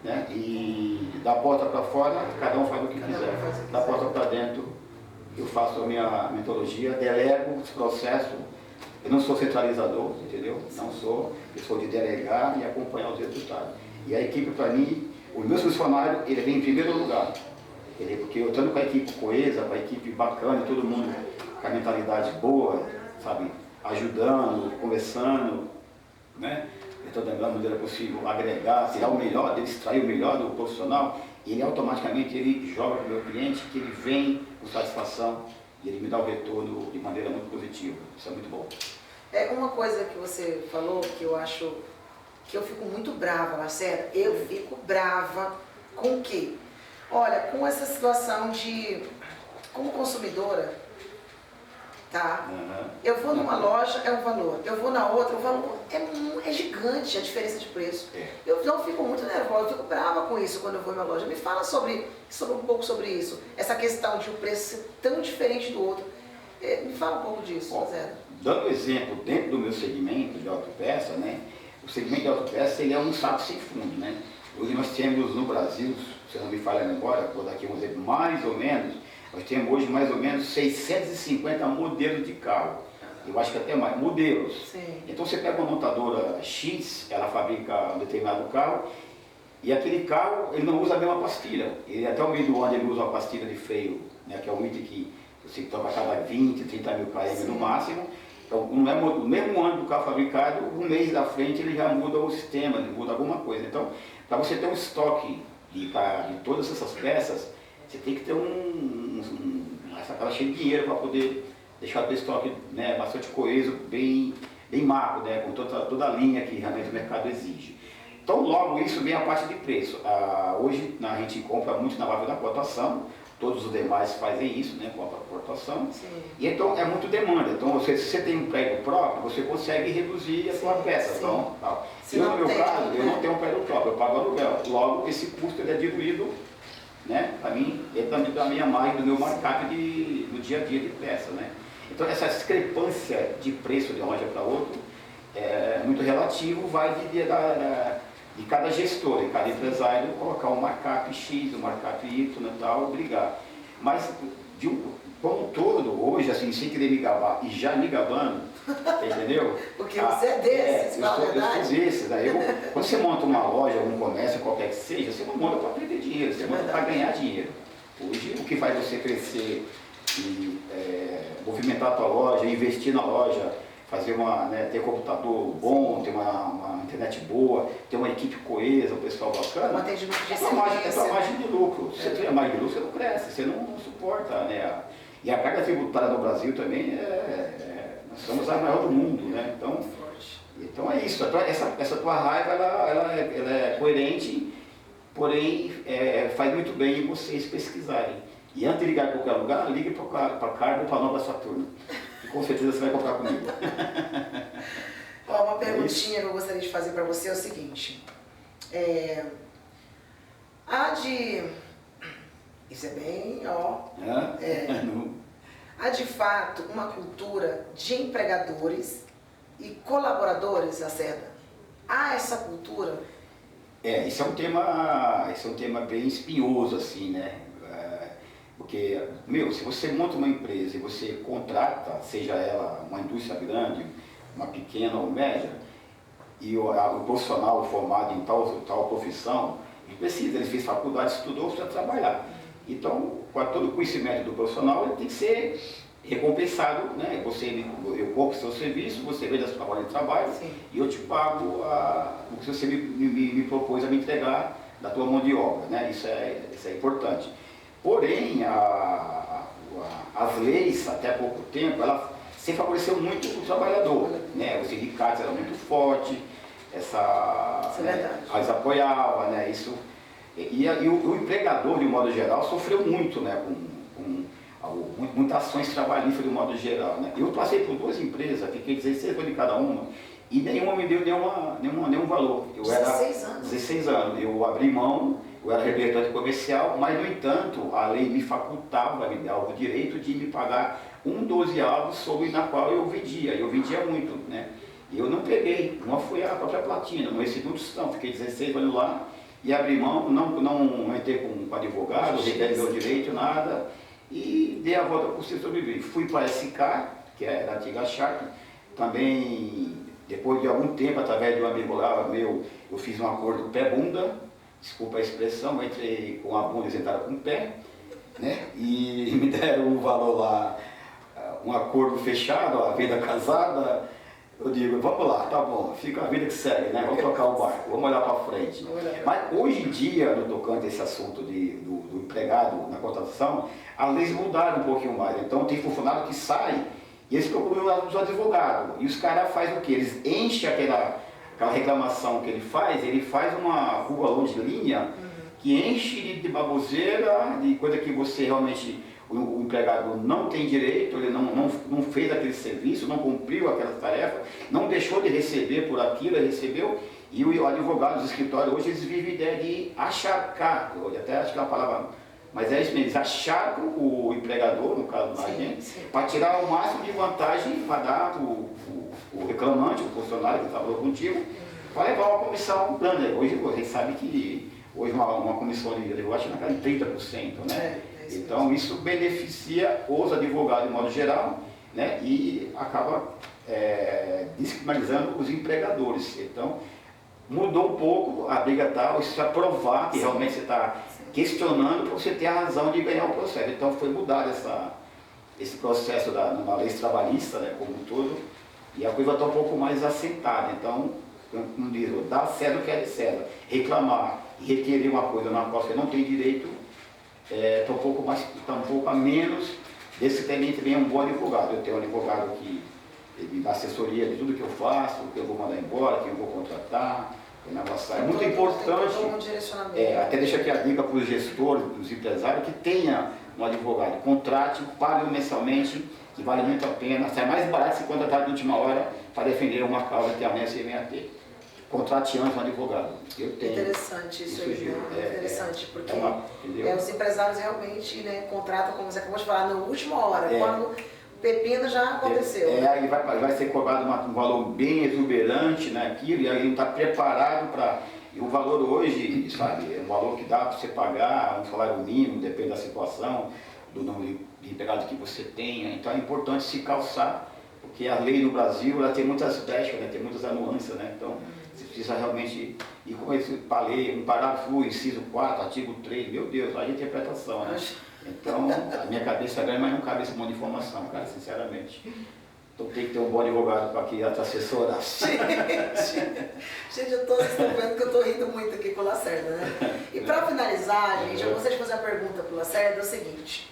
Né? E da porta para fora, cada um faz o que quiser. Da porta para dentro, eu faço a minha metodologia, delego esse processo. Eu não sou centralizador, entendeu? Não sou. Eu sou de delegar e acompanhar os resultados. E a equipe, para mim, o meu funcionário, ele vem em primeiro lugar. Porque eu estando com a equipe coesa, com a equipe bacana, todo mundo com a mentalidade boa, sabe? Ajudando, conversando, né? Então, da melhor maneira possível, agregar, tirar o melhor dele, extrair o melhor do profissional, ele automaticamente ele joga para o meu cliente, que ele vem com satisfação e ele me dá o retorno de maneira muito positiva. Isso é muito bom. Uma coisa que você falou que eu acho que eu fico muito brava, Lacerda, eu fico brava com o quê? Olha, com essa situação de como consumidora, tá? Uhum. Eu vou numa loja, é um valor. Eu vou na outra, o valor é gigante a diferença de preço. É. Eu não fico muito nervosa, eu fico brava com isso quando eu vou na loja. Me fala sobre um pouco sobre isso. Essa questão de o preço ser tão diferente do outro. Me fala um pouco disso, Zé. Dando exemplo, dentro do meu segmento de autopeça, né? O segmento de autopeça ele é um saco sem fundo, né? Hoje nós temos no Brasil, se eu não me falha a memória, vou dar aqui um exemplo, mais ou menos, nós temos hoje mais ou menos 650 modelos de carro. Eu acho que até mais, modelos. Sim. Então você pega uma montadora X, ela fabrica um determinado carro, e aquele carro ele não usa a mesma pastilha. Ele até o meio do ano ele usa uma pastilha de freio, né, que é um item que você troca a cada 20, 30 mil km no máximo. Então, não é o mesmo ano do carro fabricado, um mês da frente ele já muda o sistema, ele muda alguma coisa. Então, para você ter um estoque de todas essas peças, você tem que ter essa cara cheia de dinheiro para poder deixar o teu estoque, né, bastante coeso, bem macro, né, com toda a linha que realmente o mercado exige. Então, logo isso vem a parte de preço. Hoje a gente compra muito na base da cotação. Todos os demais fazem isso, né, com a cotação. E então é muito demanda. Então, se você tem um prédio próprio, você consegue reduzir a sua peça. Então, tal. Eu, no meu caso, eu não tenho um prédio próprio, eu pago aluguel. Logo, esse custo ele é diluído, né, para mim, dentro da minha margem, do meu markup do dia a dia de peça. Né. Então, essa discrepância de preço de uma loja para outra é muito relativo, vai de cada gestor, de cada empresário, colocar um markup X, um markup Y e tal, brigar. Mas, como um todo, hoje, assim, sem querer me gabar e já me gabando, entendeu? Porque você é desses, na verdade. Eu sou desses. Quando você monta uma loja, um comércio, qualquer que seja, você não monta para perder dinheiro, você monta para ganhar dinheiro. Hoje, o que faz você crescer e movimentar a tua loja, investir na loja, fazer ter computador bom, ter uma internet boa, ter uma equipe coesa, um pessoal bacana, um atendimento de é tua margem de lucro. Se você tiver margem de lucro, você não cresce, você não suporta, né? E a carga tributária no Brasil também nós somos a maior do mundo, né? Então é isso, essa tua raiva ela é coerente, porém faz muito bem vocês pesquisarem. E antes de ligar em qualquer lugar, ligue para Cargo ou para Nova Saturno. Com certeza você vai comprar comigo. Uma perguntinha que eu gostaria de fazer para você é o seguinte. Isso é bem, há de fato uma cultura de empregadores e colaboradores, Lacerda? Há essa cultura? Isso é um tema bem espinhoso, assim, né? Porque, se você monta uma empresa e você contrata, seja ela uma indústria grande, uma pequena ou média, e o profissional formado em tal profissão, ele fez faculdade, estudou, precisa trabalhar. Então, com todo o conhecimento do profissional, ele tem que ser recompensado, né? Eu compro o seu serviço, você vende a sua hora de trabalho, sim, e eu te pago o que você me propôs a me entregar da tua mão de obra, né? Isso é importante. Porém, as leis, até há pouco tempo, ela sempre favoreceu muito o trabalhador, né? Os sindicatos eram muito fortes, Isso é verdade. Eles apoiavam, né? Isso, e o empregador, de um modo geral, sofreu muito, né? Com muitas ações trabalhistas, de um modo geral, né? Eu passei por 2 empresas, fiquei 16 anos em cada uma, e nenhuma me deu nenhum valor. 16 anos? 16 anos. Eu abri mão, eu era representante comercial, mas, no entanto, a lei me facultava, me dava o direito de me pagar 12 avos sobre na qual eu vendia muito, né? E eu não peguei, uma foi a própria platina, não recebi um tostão, fiquei 16 anos lá e abri mão, não entrei com advogado, requer meu direito, nada, e dei a volta por si sobreviver. Fui para a SK, que era a antiga Sharp, também, depois de algum tempo, através de um amigo lá meu, eu fiz um acordo pé-bunda, desculpa a expressão, entrei com a bunda e sentaram com o pé, né? E me deram um valor lá, um acordo fechado, a venda casada. Eu digo, vamos lá, tá bom, fica a vida que segue, né? Vamos tocar o barco, vamos olhar para frente. Mas hoje em dia, no tocante a esse assunto do empregado na contratação, as leis mudaram um pouquinho mais. Então tem funcionário que sai e eles procuram os advogados. E os caras fazem o quê? Eles enchem aquela reclamação que ele faz uma rua longe de linha que enche de baboseira, de coisa que você realmente, o empregador não tem direito, ele não fez aquele serviço, não cumpriu aquela tarefa, não deixou de receber por aquilo, ele recebeu, e o advogado dos escritórios hoje eles vivem a ideia de acharcar, eu até acho que é uma palavra, mas é isso mesmo, eles acharcam o empregador, no caso da gente, para tirar o máximo de vantagem para dar o reclamante, o funcionário que trabalhou contigo, para levar uma comissão grande. Hoje a gente sabe que hoje uma comissão de advogado chega na casa de 30%, né? Então isso beneficia os advogados de modo geral, né? E acaba descriminalizando os empregadores. Então mudou um pouco, a briga tal, isso para provar que realmente você está questionando para você ter a razão de ganhar o processo. Então foi mudado esse processo numa lei trabalhista, né, como um todo, e a coisa está um pouco mais assentada. Então, como diz, dar certo o que é de certo, reclamar e requerer uma coisa na qual você não tem direito, está um pouco a menos desse também é um bom advogado. Eu tenho um advogado que ele me dá assessoria de tudo que eu faço, o que eu vou mandar embora, quem eu vou contratar. É muito importante, até deixa aqui a dica para os gestores, para os empresários, que tenha um advogado, contrate, pague mensalmente, que vale muito a pena, sai mais barato se contratar de última hora para defender uma causa que amanhã você venha a ter. Contrate antes um advogado. Eu tenho. Interessante isso aí, né? Interessante, porque os empresários realmente, né, contratam, como você acabou de falar, na última hora, quando pepino já aconteceu. Aí vai ser cobrado um valor bem exuberante naquilo, e aí não está preparado para... E o valor hoje, sabe, é um valor que dá para você pagar um salário mínimo, depende da situação, do número de empregados que você tenha. Então é importante se calçar, porque a lei no Brasil ela tem muitas brechas, né, tem muitas anuâncias, né? Então você precisa realmente... E como eu falei, um parágrafo, inciso 4, artigo 3, meu Deus, a interpretação, né? Então, a minha cabeça é grande, mas não cabe esse monte de informação, cara, sinceramente. Então tem que ter um bom advogado para que te assessorar. Gente, vocês estão vendo que eu estou rindo muito aqui com o Lacerda, né? E para finalizar, gente, eu gostaria de fazer uma pergunta para o Lacerda, é o seguinte.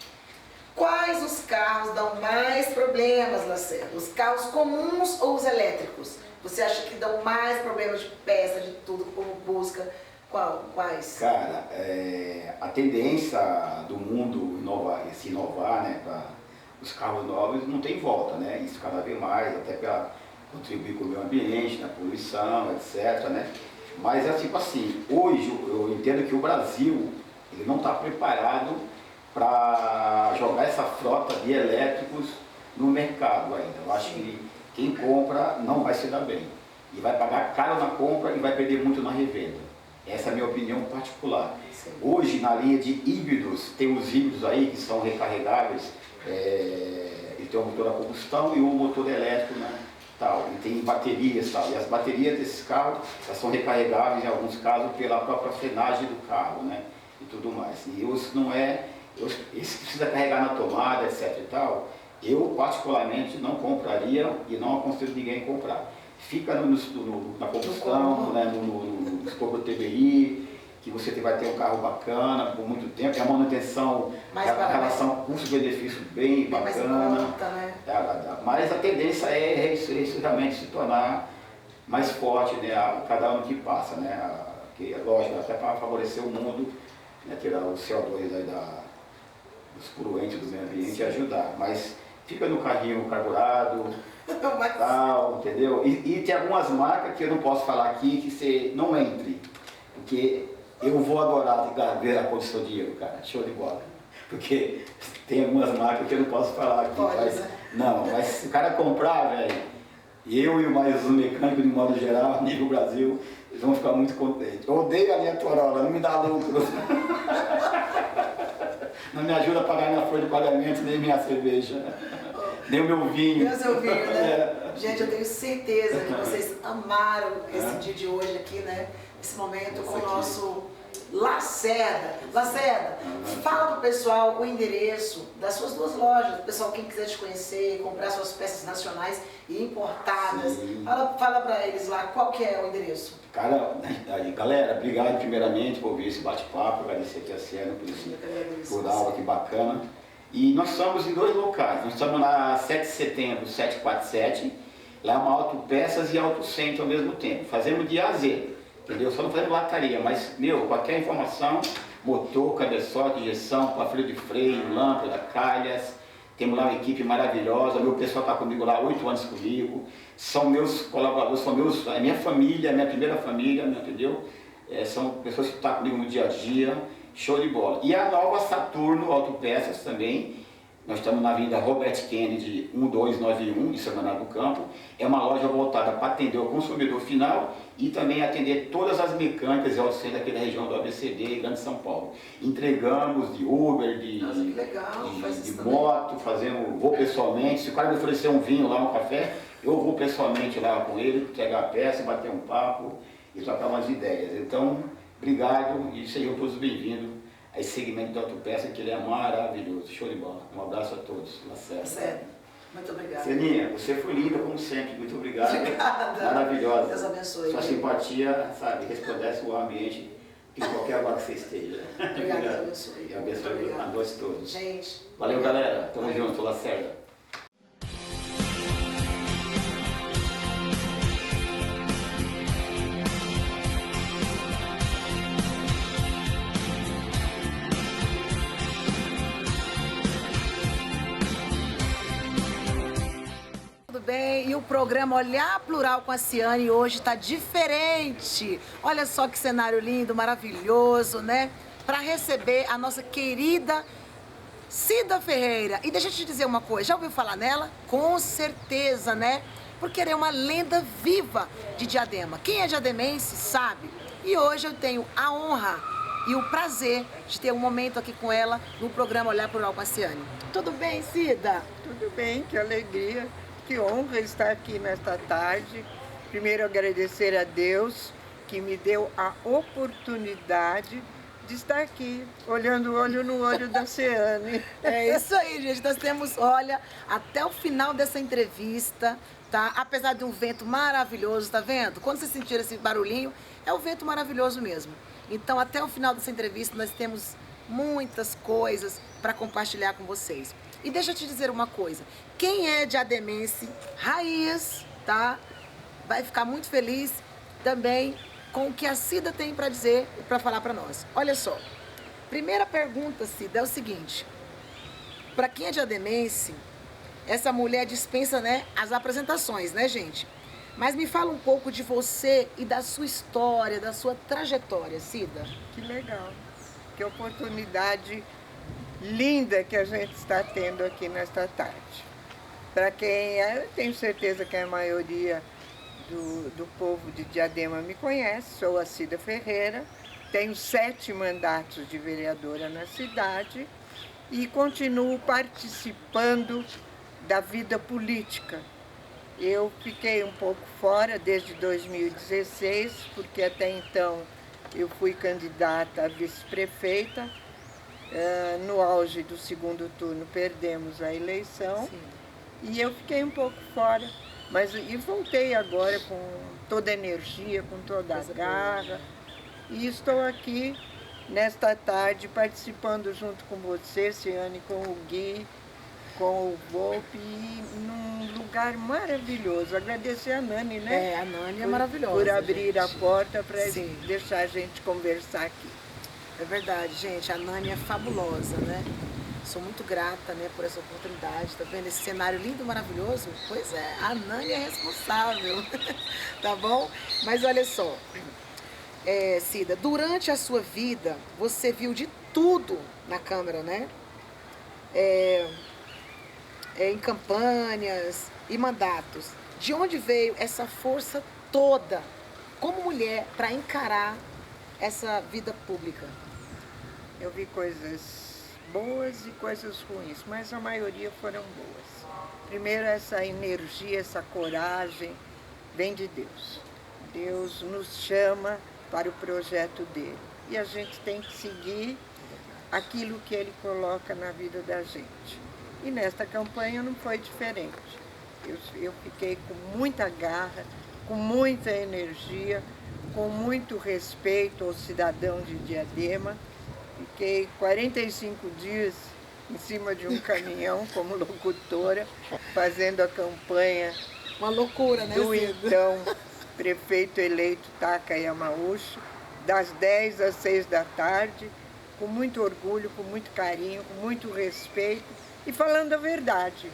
Quais os carros dão mais problemas, Lacerda? Os carros comuns ou os elétricos? Você acha que dão mais problemas de peça, de tudo, como busca? Quais? Cara, a tendência do mundo se inovar, né, para os carros novos não tem volta, né? Isso cada vez mais, até para contribuir com o meio ambiente, na poluição, etc, né? Mas é tipo assim, hoje eu entendo que o Brasil ele não está preparado para jogar essa frota de elétricos no mercado ainda. Eu acho que quem compra não vai se dar bem. E vai pagar caro na compra e vai perder muito na revenda. Essa é a minha opinião particular. Sim. Hoje, na linha de híbridos, tem os híbridos aí que são recarregáveis, e tem o motor a combustão e o motor elétrico, né, tal, e tem baterias, tal, e as baterias desses carros elas são recarregáveis em alguns casos pela própria frenagem do carro, né, e tudo mais. E esse precisa carregar na tomada, etc e tal, eu particularmente não compraria e não aconselho ninguém a comprar. Fica na combustão, né, no escopo TBI, que você vai ter um carro bacana por muito tempo, tem a manutenção, a relação custo-benefício bem bacana. Mais conta, né? Mas a tendência é isso realmente se tornar mais forte, né, a cada ano que passa, né? Que é lógico, até para favorecer o mundo, né, tirar o CO2 aí dos poluentes do meio ambiente e ajudar. Mas fica no carrinho carburado, tal, entendeu? E tem algumas marcas que eu não posso falar aqui que você não entre, porque eu vou adorar ver a condição de erro, cara, show de bola. Porque tem algumas marcas que eu não posso falar aqui. Mas se o cara comprar, velho, eu e mais os mecânicos de modo geral, nível Brasil, eles vão ficar muito contentes. Eu odeio a linha Corolla, não me dá lucro. Não me ajuda a pagar minha folha de pagamento, nem minha cerveja. Nem o meu vinho. Nem o seu vinho, né? Gente, eu tenho certeza que vocês amaram esse dia de hoje aqui, né? Esse momento com o nosso Lacerda. Lacerda, fala pro pessoal o endereço das suas duas lojas, o pessoal quem quiser te conhecer, comprar suas peças nacionais e importadas. Sim. Fala para eles lá qual que é o endereço. Cara, galera, obrigado primeiramente por vir esse bate-papo, agradecer aqui a Ciano por aula, que bacana. E nós estamos em dois locais, nós estamos na 7 de setembro, 747, lá é uma autopeças e autocentro ao mesmo tempo, fazemos de A a Z. entendeu? Só não fazendo lataria, mas, qualquer informação, motor, cabeçote, injeção, de freio, lâmpada, calhas, temos lá uma equipe maravilhosa, meu pessoal está comigo lá há 8 anos comigo, são meus colaboradores, é minha família, minha primeira família, entendeu? São pessoas que estão comigo no dia a dia, show de bola. E a nova Saturno Autopeças também, nós estamos na Avenida Robert Kennedy 1291, em São Bernardo do Campo. É uma loja voltada para atender o consumidor final e também atender todas as mecânicas e auxílios aqui da região do ABCD e Grande São Paulo. Entregamos de Uber, de moto, vou pessoalmente. Se o cara me oferecer um vinho lá, um café, eu vou pessoalmente lá com ele, pegar a peça, bater um papo e trocar umas ideias. Então, obrigado e sejam todos bem-vindos a esse segmento de autopeça, que ele é maravilhoso. Show de bola. Um abraço a todos. Sério. Muito obrigada. Celinha, você foi linda como sempre. Muito obrigado. Obrigada. Maravilhosa. Deus abençoe. Sua simpatia, resplandece o ambiente em qualquer lugar que você esteja. Obrigada, Deus abençoe. E abençoe a nós todos. Gente. Valeu, galera. Tamo junto. Lacerda. Bem, e o programa Olhar Plural com a Ciane hoje está diferente. Olha só que cenário lindo, maravilhoso, né? Para receber a nossa querida Cida Ferreira. E deixa eu te dizer uma coisa, já ouviu falar nela? Com certeza, né? Porque ela é uma lenda viva de Diadema. Quem é diademense sabe. E hoje eu tenho a honra e o prazer de ter um momento aqui com ela no programa Olhar Plural com a Ciane. Tudo bem, Cida? Tudo bem, que alegria. Que honra estar aqui nesta tarde. Primeiro agradecer a Deus que me deu a oportunidade de estar aqui, olhando olho no olho da Ciane. É isso aí, gente. Nós temos, olha, até o final dessa entrevista, tá? Apesar de um vento maravilhoso, tá vendo? Quando vocês sentiram esse barulhinho, é o vento maravilhoso mesmo. Então, até o final dessa entrevista, nós temos muitas coisas para compartilhar com vocês. E deixa eu te dizer uma coisa, quem é diademense raiz, tá? Vai ficar muito feliz também com o que a Cida tem para dizer e para falar para nós. Olha só, primeira pergunta, Cida, é o seguinte, para quem é diademense, essa mulher dispensa, né, as apresentações, né, gente? Mas me fala um pouco de você e da sua história, da sua trajetória, Cida. Que legal, que oportunidade linda que a gente está tendo aqui nesta tarde. Para quem é, tenho certeza que a maioria do povo de Diadema me conhece, sou a Cida Ferreira, tenho 7 mandatos de vereadora na cidade e continuo participando da vida política. Eu fiquei um pouco fora desde 2016, porque até então eu fui candidata a vice-prefeita. No auge do segundo turno perdemos a eleição. Sim. E eu fiquei um pouco fora, mas e voltei agora com toda a energia, com toda a garra. E estou aqui nesta tarde participando junto com você, Ciane, com o Gui, com o Volpe, num lugar maravilhoso. Agradecer a Nani, né? A Nani é maravilhosa. Por abrir gente. A porta para deixar a gente conversar aqui. É verdade, gente, a Nani é fabulosa, né? Sou muito grata, né, por essa oportunidade, tá vendo esse cenário lindo, maravilhoso? Pois é, a Nani é responsável, tá bom? Mas olha só, Cida, durante a sua vida, você viu de tudo na Câmara, né? Em campanhas e mandatos. De onde veio essa força toda, como mulher, para encarar essa vida pública? Eu vi coisas boas e coisas ruins, mas a maioria foram boas. Primeiro, essa energia, essa coragem vem de Deus. Deus nos chama para o projeto dele e a gente tem que seguir aquilo que ele coloca na vida da gente. E nesta campanha não foi diferente. Eu fiquei com muita garra, com muita energia, com muito respeito ao cidadão de Diadema. Fiquei 45 dias em cima de um caminhão como locutora, fazendo a campanha. Uma loucura, né, do então prefeito eleito Taka Yamauchi, das 10 às 6 da tarde, com muito orgulho, com muito carinho, com muito respeito e falando a verdade.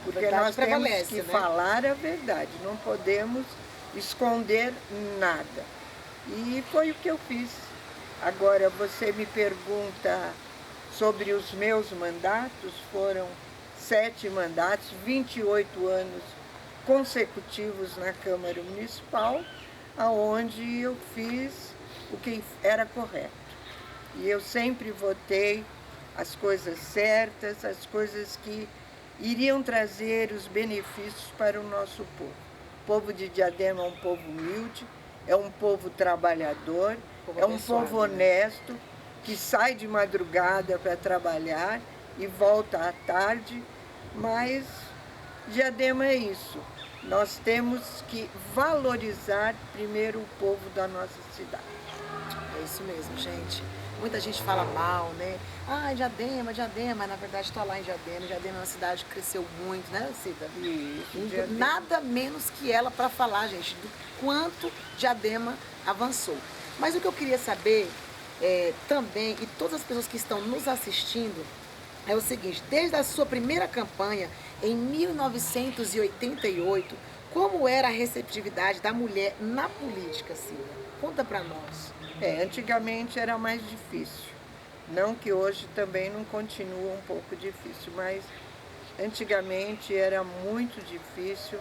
Porque verdade nós temos prevalece, que né? falar a verdade, não podemos esconder nada. E foi o que eu fiz. Agora, você me pergunta sobre os meus mandatos, foram 7 mandatos, 28 anos consecutivos na Câmara Municipal, aonde eu fiz o que era correto. E eu sempre votei as coisas certas, as coisas que iriam trazer os benefícios para o nosso povo. O povo de Diadema é um povo humilde, é um povo trabalhador, é um povo honesto, que sai de madrugada para trabalhar e volta à tarde, mas Diadema é isso. Nós temos que valorizar primeiro o povo da nossa cidade. É isso mesmo, gente. Muita gente fala mal, né? Ah, Diadema, mas na verdade estou lá em Diadema. Diadema é uma cidade que cresceu muito, né, Cida? Isso, Diadema. Nada menos que ela para falar, gente, do quanto Diadema avançou. Mas o que eu queria saber também, e todas as pessoas que estão nos assistindo, é o seguinte: desde a sua primeira campanha, em 1988, como era a receptividade da mulher na política, Cida? Conta para nós. Antigamente era mais difícil. Não que hoje também não continua um pouco difícil, mas antigamente era muito difícil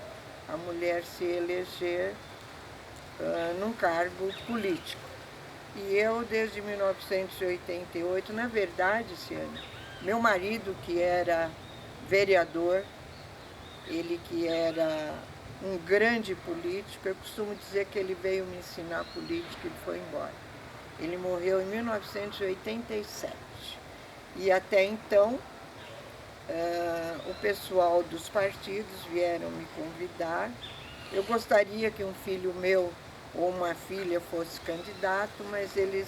a mulher se eleger num cargo político. E eu, desde 1988, na verdade, Ciane, meu marido, que era vereador, ele que era um grande político, eu costumo dizer que ele veio me ensinar política e foi embora. Ele morreu em 1987. E até então, o pessoal dos partidos vieram me convidar. Eu gostaria que um filho meu ou uma filha fosse candidato, mas eles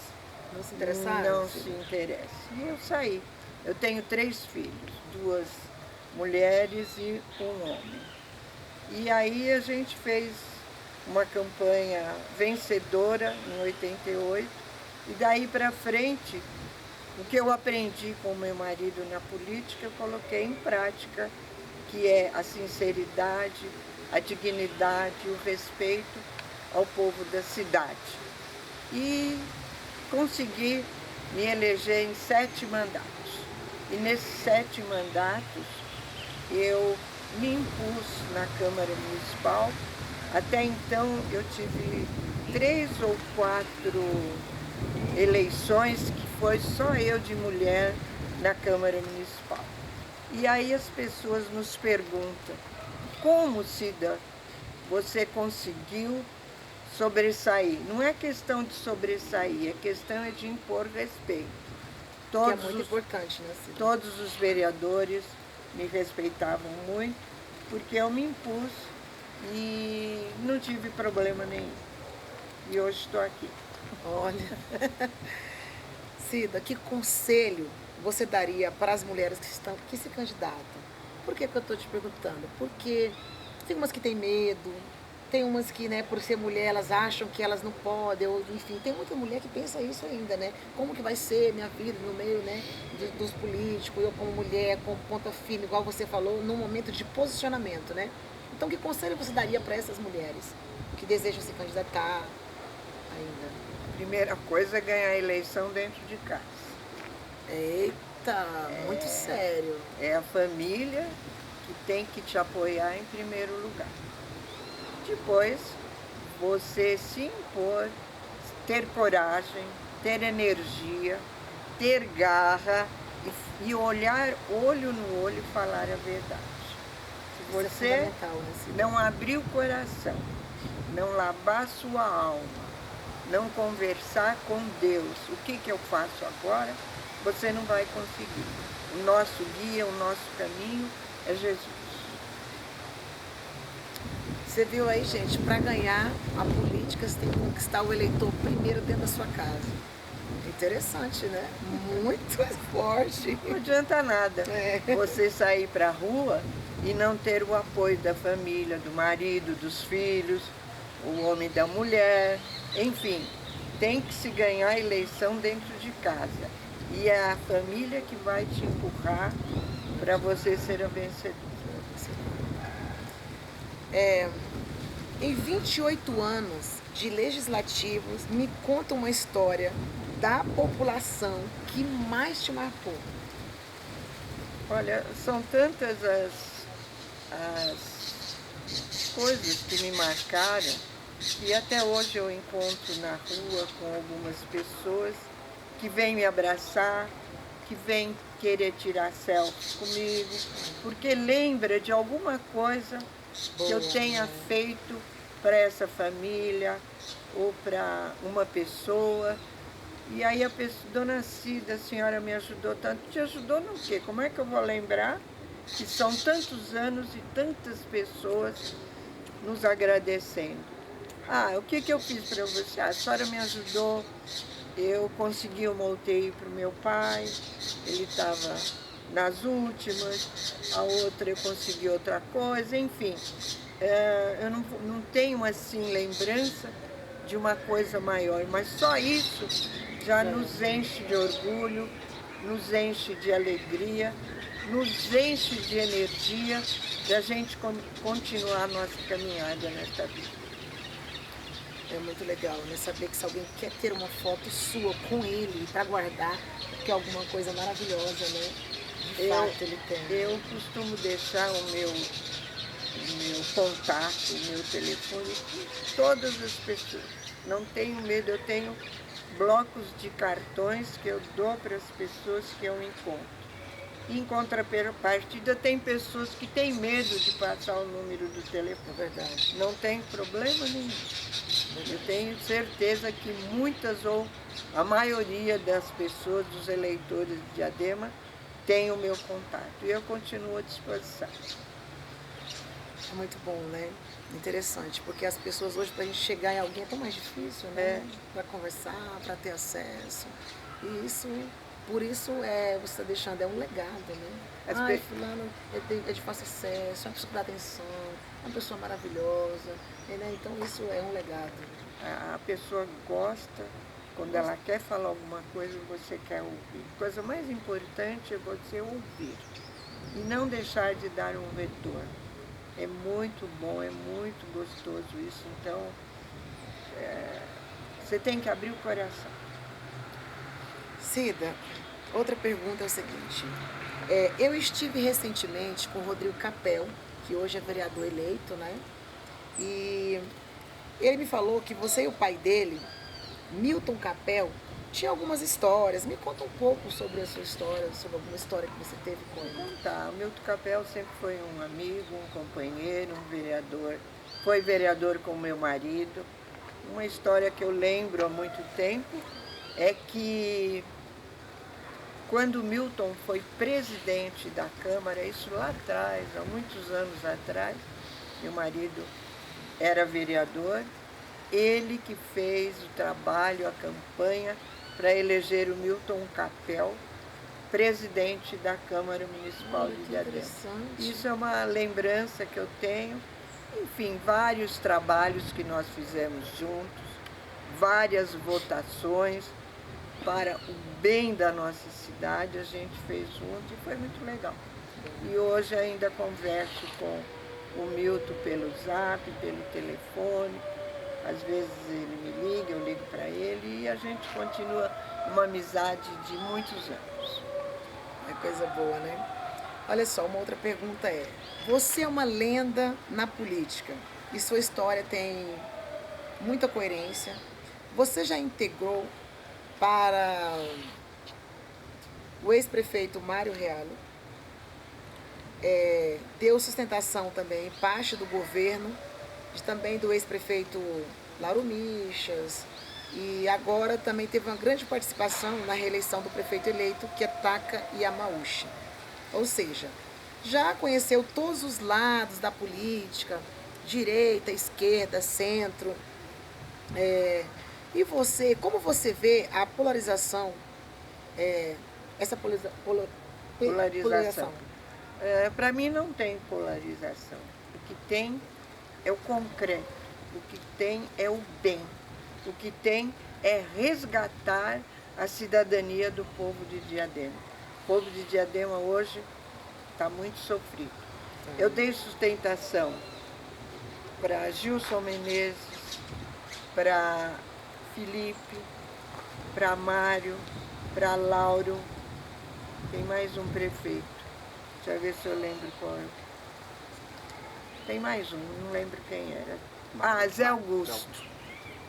não se interessaram. Não se interessam. E eu saí. Eu tenho 3 filhos, 2 mulheres e um homem. E aí a gente fez uma campanha vencedora em 88, e daí para frente, o que eu aprendi com o meu marido na política, eu coloquei em prática, que é a sinceridade, a dignidade, o respeito ao povo da cidade. E consegui me eleger em 7 mandatos. E nesses 7 mandatos, eu me impus na Câmara Municipal. Até então, eu tive 3 ou 4 eleições que foi só eu de mulher na Câmara Municipal. E aí as pessoas nos perguntam: como, Cida, você conseguiu sobressair? Não é questão de sobressair, a questão é de impor respeito. Que é muito importante, né, Cida? Todos os vereadores me respeitavam muito, porque eu me impus e não tive problema nenhum. E hoje estou aqui. Olha, Cida, que conselho você daria para as mulheres que se candidatam? Por que eu estou te perguntando? Porque tem umas que têm medo, tem umas que, né, por ser mulher, elas acham que elas não podem, ou enfim, tem muita mulher que pensa isso ainda, né? Como que vai ser minha vida no meio, né, dos políticos, eu como mulher, como ponta firme, igual você falou, num momento de posicionamento, né? Então, que conselho você daria para essas mulheres que desejam se candidatar ainda? Primeira coisa é ganhar a eleição dentro de casa. Eita, muito sério. É a família que tem que te apoiar em primeiro lugar. Depois, você se impor, ter coragem, ter energia, ter garra e olhar olho no olho e falar a verdade. Se você não abrir o coração, não lavar sua alma, não conversar com Deus, o que eu faço agora, você não vai conseguir. O nosso guia, o nosso caminho é Jesus. Você viu aí, gente, para ganhar a política, você tem que conquistar o eleitor primeiro dentro da sua casa. Interessante, né? Muito forte. Não adianta nada você sair para a rua e não ter o apoio da família, do marido, dos filhos. o homem da mulher, enfim, tem que se ganhar a eleição dentro de casa. E é a família que vai te empurrar para você ser a vencedora. Em 28 anos de legislativos, me conta uma história da população que mais te marcou. Olha, são tantas as coisas que me marcaram que até hoje eu encontro na rua com algumas pessoas que vêm me abraçar, que vêm querer tirar selfie comigo, porque lembra de alguma coisa que eu tenha feito para essa família ou para uma pessoa. E aí a pessoa, dona Cida, a senhora me ajudou tanto. Te ajudou no quê? Como é que eu vou lembrar que são tantos anos e tantas pessoas nos agradecendo? Ah, o que eu fiz para você? Ah, a senhora me ajudou, eu consegui uma UTI para o meu pai, ele estava nas últimas, a outra eu consegui outra coisa, enfim. Eu não tenho assim lembrança de uma coisa maior, mas só isso já nos enche de orgulho, nos enche de alegria, nos enche de energia de a gente continuar a nossa caminhada nesta vida. É muito legal, né? Saber que se alguém quer ter uma foto sua com ele para guardar, porque é alguma coisa maravilhosa, né? De fato ele tem. Eu costumo deixar o meu contato, o meu telefone com todas as pessoas. Não tenho medo, eu tenho blocos de cartões que eu dou para as pessoas que eu encontro. Em contrapartida, tem pessoas que têm medo de passar o número do telefone. É verdade. Não tem problema nenhum. Eu tenho certeza que muitas ou a maioria das pessoas, dos eleitores de Diadema, tem o meu contato. E eu continuo à disposição. É muito bom, né? Interessante, porque as pessoas hoje, para a gente chegar em alguém é tão mais difícil, né? Para conversar, para ter acesso. E isso, por isso, você está deixando, é um legado, né? Fulano é de fácil acesso, é uma pessoa que dá atenção, é uma pessoa maravilhosa, né? Então isso é um legado. A pessoa gosta, quando ela quer falar alguma coisa, você quer ouvir. A coisa mais importante é você ouvir e não deixar de dar um retorno. É muito bom, é muito gostoso isso. Então, você tem que abrir o coração. Cida, outra pergunta é o seguinte. Eu estive recentemente com o Rodrigo Capel, que hoje é vereador eleito, né? E ele me falou que você e o pai dele, Milton Capel, tinha algumas histórias. Me conta um pouco sobre a sua história, sobre alguma história que você teve com ele. O Milton Capel sempre foi um amigo, um companheiro, um vereador. Foi vereador com o meu marido. Uma história que eu lembro há muito tempo é que quando o Milton foi presidente da Câmara, isso lá atrás, há muitos anos atrás, meu marido era vereador, ele que fez o trabalho, a campanha para eleger o Milton Capel presidente da Câmara Municipal de Diadema. Isso é uma lembrança que eu tenho. Enfim, vários trabalhos que nós fizemos juntos, várias votações para o bem da nossa cidade, a gente fez junto e foi muito legal. E hoje ainda converso com o Milton pelo Zap, pelo telefone. Às vezes ele me liga, eu ligo para ele e a gente continua uma amizade de muitos anos. É coisa boa, né? Olha só, uma outra pergunta é: você é uma lenda na política e sua história tem muita coerência. Você já integrou para o ex-prefeito Mário Reale, deu sustentação também, parte do governo, também do ex-prefeito Lauro Michas, e agora também teve uma grande participação na reeleição do prefeito eleito, que é Taka Yamauchi. Ou seja, já conheceu todos os lados da política, direita, esquerda, centro. E você, como você vê a polarização, essa polarização? Para mim não tem polarização. O que tem é o concreto. o que tem é o bem, o que tem é resgatar a cidadania do povo de Diadema. O povo de Diadema hoje está muito sofrido. Eu dei sustentação para Gilson Menezes, para Felipe, para Mário, para Lauro, tem mais um prefeito, deixa eu ver se eu lembro qual é. Tem mais um, não lembro quem era. Ah, Zé Augusto.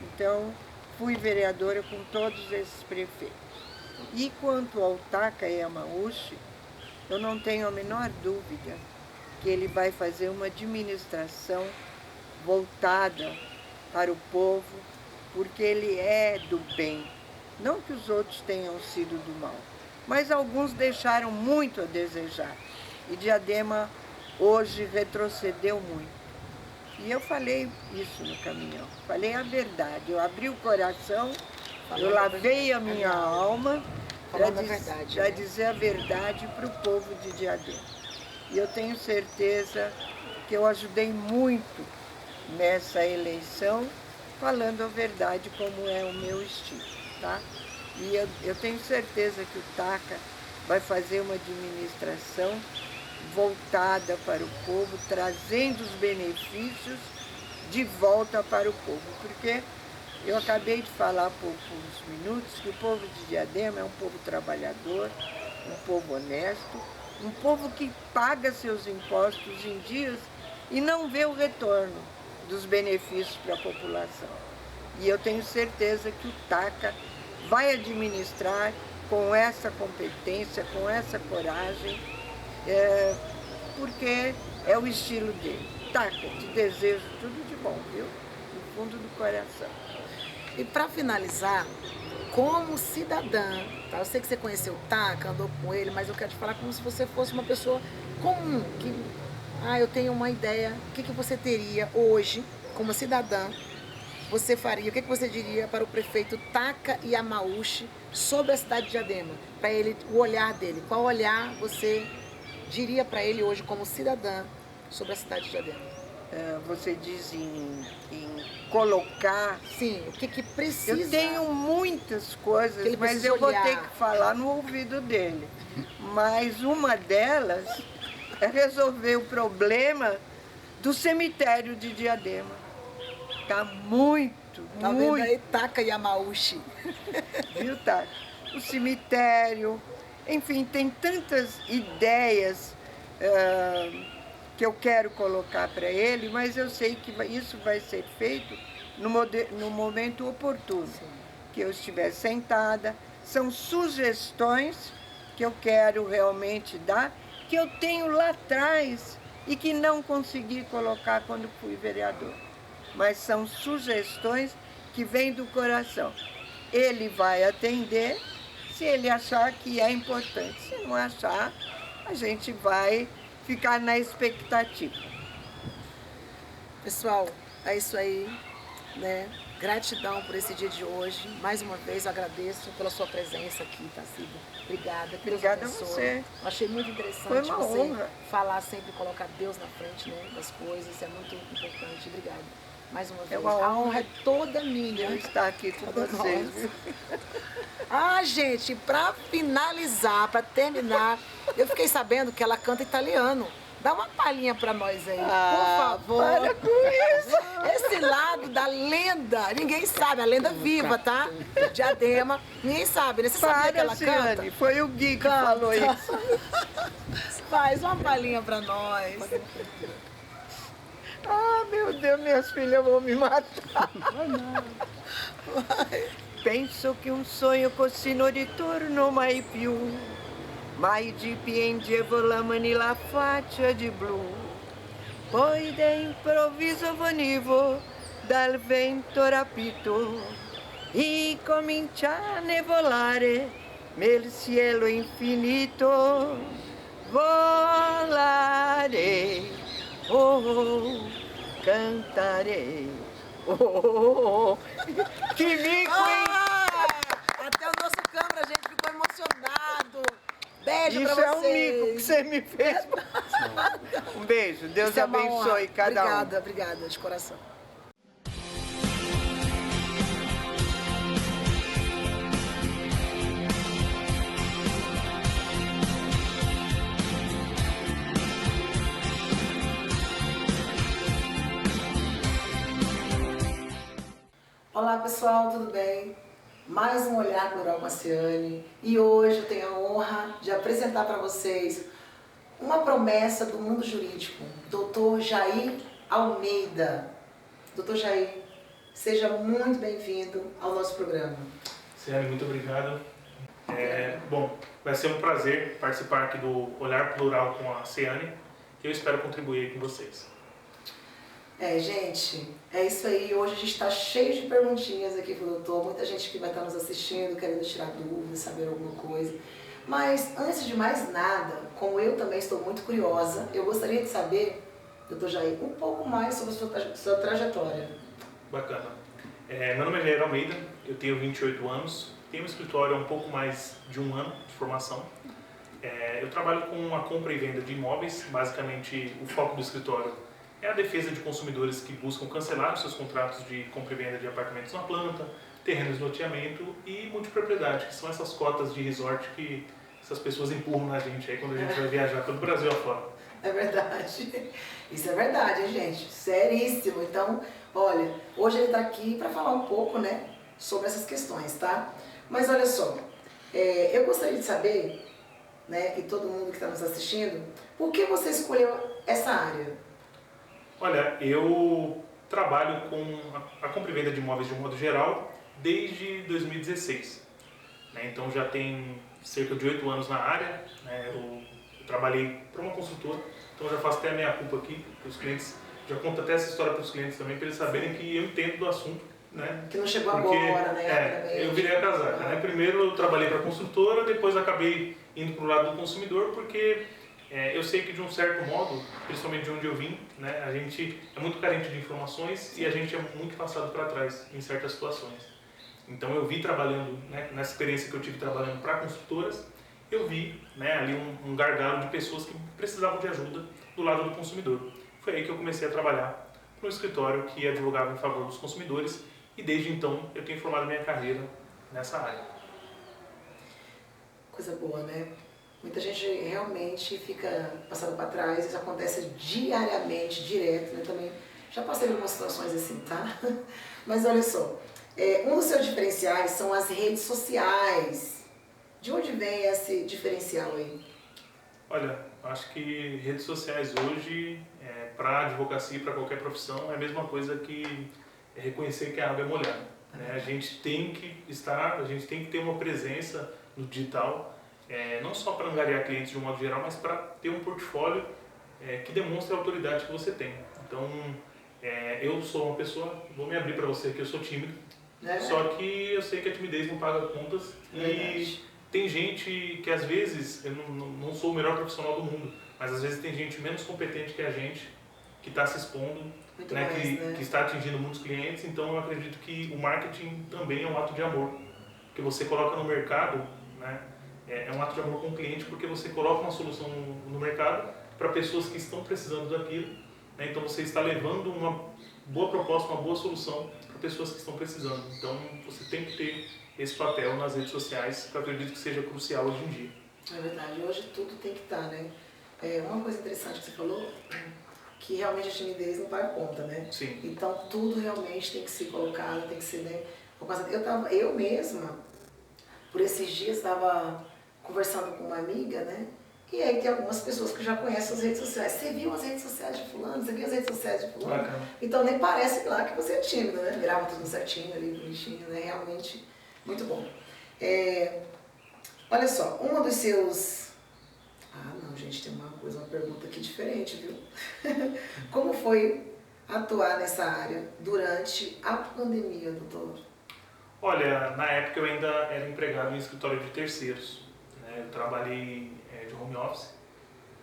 Então, fui vereadora com todos esses prefeitos. E quanto ao Taca Yamauchi, eu não tenho a menor dúvida que ele vai fazer uma administração voltada para o povo, porque ele é do bem. Não que os outros tenham sido do mal, mas alguns deixaram muito a desejar. E Diadema hoje retrocedeu muito. E eu falei isso no caminhão, falei a verdade. Eu abri o coração, eu lavei a minha alma para dizer a verdade para o povo de Diadema. E eu tenho certeza que eu ajudei muito nessa eleição, falando a verdade como é o meu estilo, tá? E eu tenho certeza que o Taca vai fazer uma administração voltada para o povo, trazendo os benefícios de volta para o povo. Porque eu acabei de falar há poucos minutos que o povo de Diadema é um povo trabalhador, um povo honesto, um povo que paga seus impostos em dias e não vê o retorno dos benefícios para a população. E eu tenho certeza que o Taca vai administrar com essa competência, com essa coragem, porque é o estilo dele. Taca, te desejo tudo de bom, viu? Do fundo do coração. E para finalizar, como cidadã, tá? Eu sei que você conheceu o Taca, andou com ele, mas eu quero te falar como se você fosse uma pessoa comum, eu tenho uma ideia, o que você teria hoje, como cidadã, você faria, o que você diria para o prefeito Taca Yamauchi sobre a cidade de Diadema? Para ele, o olhar dele, qual olhar você diria para ele hoje como cidadã sobre a cidade de Diadema? Você diz em colocar... Sim, o que precisa... Eu tenho muitas coisas, mas eu vou ter que falar no ouvido dele. Mas uma delas é resolver o problema do cemitério de Diadema. Tá muito, tá muito... vendo aí, Taca Yamauchi? Viu, Taca? O cemitério, enfim, tem tantas ideias que eu quero colocar para ele, mas eu sei que isso vai ser feito no momento oportuno. Sim. Que eu estiver sentada, são sugestões que eu quero realmente dar, que eu tenho lá atrás e que não consegui colocar quando fui vereador. Mas são sugestões que vêm do coração. Ele vai atender se ele achar que é importante. Se não achar, a gente vai ficar na expectativa. Pessoal, é isso aí, né? Gratidão por esse dia de hoje. Mais uma vez, agradeço pela sua presença aqui, Tarsila. Obrigada. Obrigada a você. Achei muito interessante. Foi uma você honra. Falar sempre, colocar Deus na frente, né, das coisas. Isso é muito importante. Obrigada. Mais uma vez. É uma honra. A honra é toda minha. Eu estar aqui com vocês. Gente, para finalizar, para terminar, eu fiquei sabendo que ela canta italiano. Dá uma palhinha para nós aí, por favor. Para com isso. Esse lado da lenda, ninguém sabe, a lenda viva, tá? Diadema, ninguém sabe, né? Você sabia que ela Ciane, canta? foi o Gui que falou isso. Faz uma palhinha para nós. Meu Deus, minhas filhas vão me matar. Penso che un sogno così non ritorno mai più, mai di piangevo la mani la faccia di blu, poi d'improvviso venivo dal vento rapito e comincia a nevolare nel cielo infinito, volare, oh, cantare. Oh, que mico, hein? Até o nosso câmera, a gente ficou emocionado. Beijo pra vocês. Isso é um mico que você me fez. Um beijo, Deus abençoe cada um. Obrigada, de coração. Olá pessoal, tudo bem? Mais um Olhar Plural com a Ciane e hoje eu tenho a honra de apresentar para vocês uma promessa do mundo jurídico, Dr. Jair Almeida. Dr. Jair, seja muito bem-vindo ao nosso programa. Ciane, muito obrigado. Bom, vai ser um prazer participar aqui do Olhar Plural com a Ciane e eu espero contribuir com vocês. Gente, é isso aí. Hoje a gente está cheio de perguntinhas aqui pro doutor, muita gente que vai estar nos assistindo, querendo tirar dúvidas, saber alguma coisa. Mas, antes de mais nada, como eu também estou muito curiosa, eu gostaria de saber, doutor Jair, um pouco mais sobre a sua trajetória. Bacana. Meu nome é Jair Almeida, eu tenho 28 anos, tenho um escritório há um pouco mais de um ano de formação. Eu trabalho com a compra e venda de imóveis, basicamente o foco do escritório é a defesa de consumidores que buscam cancelar os seus contratos de compra e venda de apartamentos na planta, terrenos de loteamento e multipropriedade, que são essas cotas de resort que essas pessoas empurram na gente aí quando a gente vai viajar pelo Brasil afora. É verdade. Isso é verdade, hein, gente? Seríssimo. Então, olha, hoje ele está aqui para falar um pouco, né, sobre essas questões, tá? Mas olha só, eu gostaria de saber, né, e todo mundo que está nos assistindo, por que você escolheu essa área? Olha, eu trabalho com a compra e venda de imóveis de um modo geral desde 2016. Né? Então já tem cerca de 8 anos na área. Né? Eu trabalhei para uma construtora, então já faço até a minha culpa aqui para os clientes. Já conto até essa história para os clientes também, para eles saberem que eu entendo do assunto. Né? Que não chegou Porque, agora, né? Eu virei a casaca. Né? Primeiro eu trabalhei para a construtora, depois acabei indo para o lado do consumidor, porque eu sei que de um certo modo, principalmente de onde eu vim, né, a gente é muito carente de informações e a gente é muito passado para trás em certas situações. Então eu vi trabalhando, né, nessa experiência que eu tive trabalhando para construtoras, eu vi, né, ali um gargalo de pessoas que precisavam de ajuda do lado do consumidor. Foi aí que eu comecei a trabalhar no escritório que advogava em favor dos consumidores e desde então eu tenho formado minha carreira nessa área. Coisa boa, né? Muita gente realmente fica passando para trás, isso acontece diariamente, direto, né? Também já passei por algumas situações assim, tá? Mas olha só, um dos seus diferenciais são as redes sociais. De onde vem esse diferencial aí? Olha, acho que redes sociais hoje, para advocacia e para qualquer profissão, é a mesma coisa que reconhecer que a água é molhada. Né? A gente tem que ter uma presença no digital, não só para angariar clientes de um modo geral, mas para ter um portfólio que demonstre a autoridade que você tem. Então, eu sou uma pessoa, vou me abrir para você que eu sou tímido, só que eu sei que a timidez não paga contas e tem gente que às vezes, eu não sou o melhor profissional do mundo, mas às vezes tem gente menos competente que a gente, que está se expondo, né, que está atingindo muitos clientes. Então eu acredito que o marketing também é um ato de amor, que você coloca no mercado, né, é um ato de amor com o cliente, porque você coloca uma solução no mercado para pessoas que estão precisando daquilo. Né, então você está levando uma boa proposta, uma boa solução para pessoas que estão precisando. Então você tem que ter esse papel nas redes sociais, que eu acredito que seja crucial hoje em dia. É verdade, hoje tudo tem que estar, né? Uma coisa interessante que você falou, que realmente a timidez não paga conta, né? Sim. Então tudo realmente tem que ser colocado, tem que ser, né? Eu mesma, por esses dias, estava conversando com uma amiga, né? E aí tem algumas pessoas que já conhecem as redes sociais. Você viu as redes sociais de fulano? Você viu as redes sociais de fulano? Bacana. Então nem parece lá que você é tímido, né? Grava tudo certinho ali, bonitinho, né? Realmente muito bom. Olha só, um dos seus... Ah, não, gente, tem uma pergunta aqui diferente, viu? Como foi atuar nessa área durante a pandemia, doutor? Olha, na época eu ainda era empregado em escritório de terceiros. Né? Eu trabalhei de home office.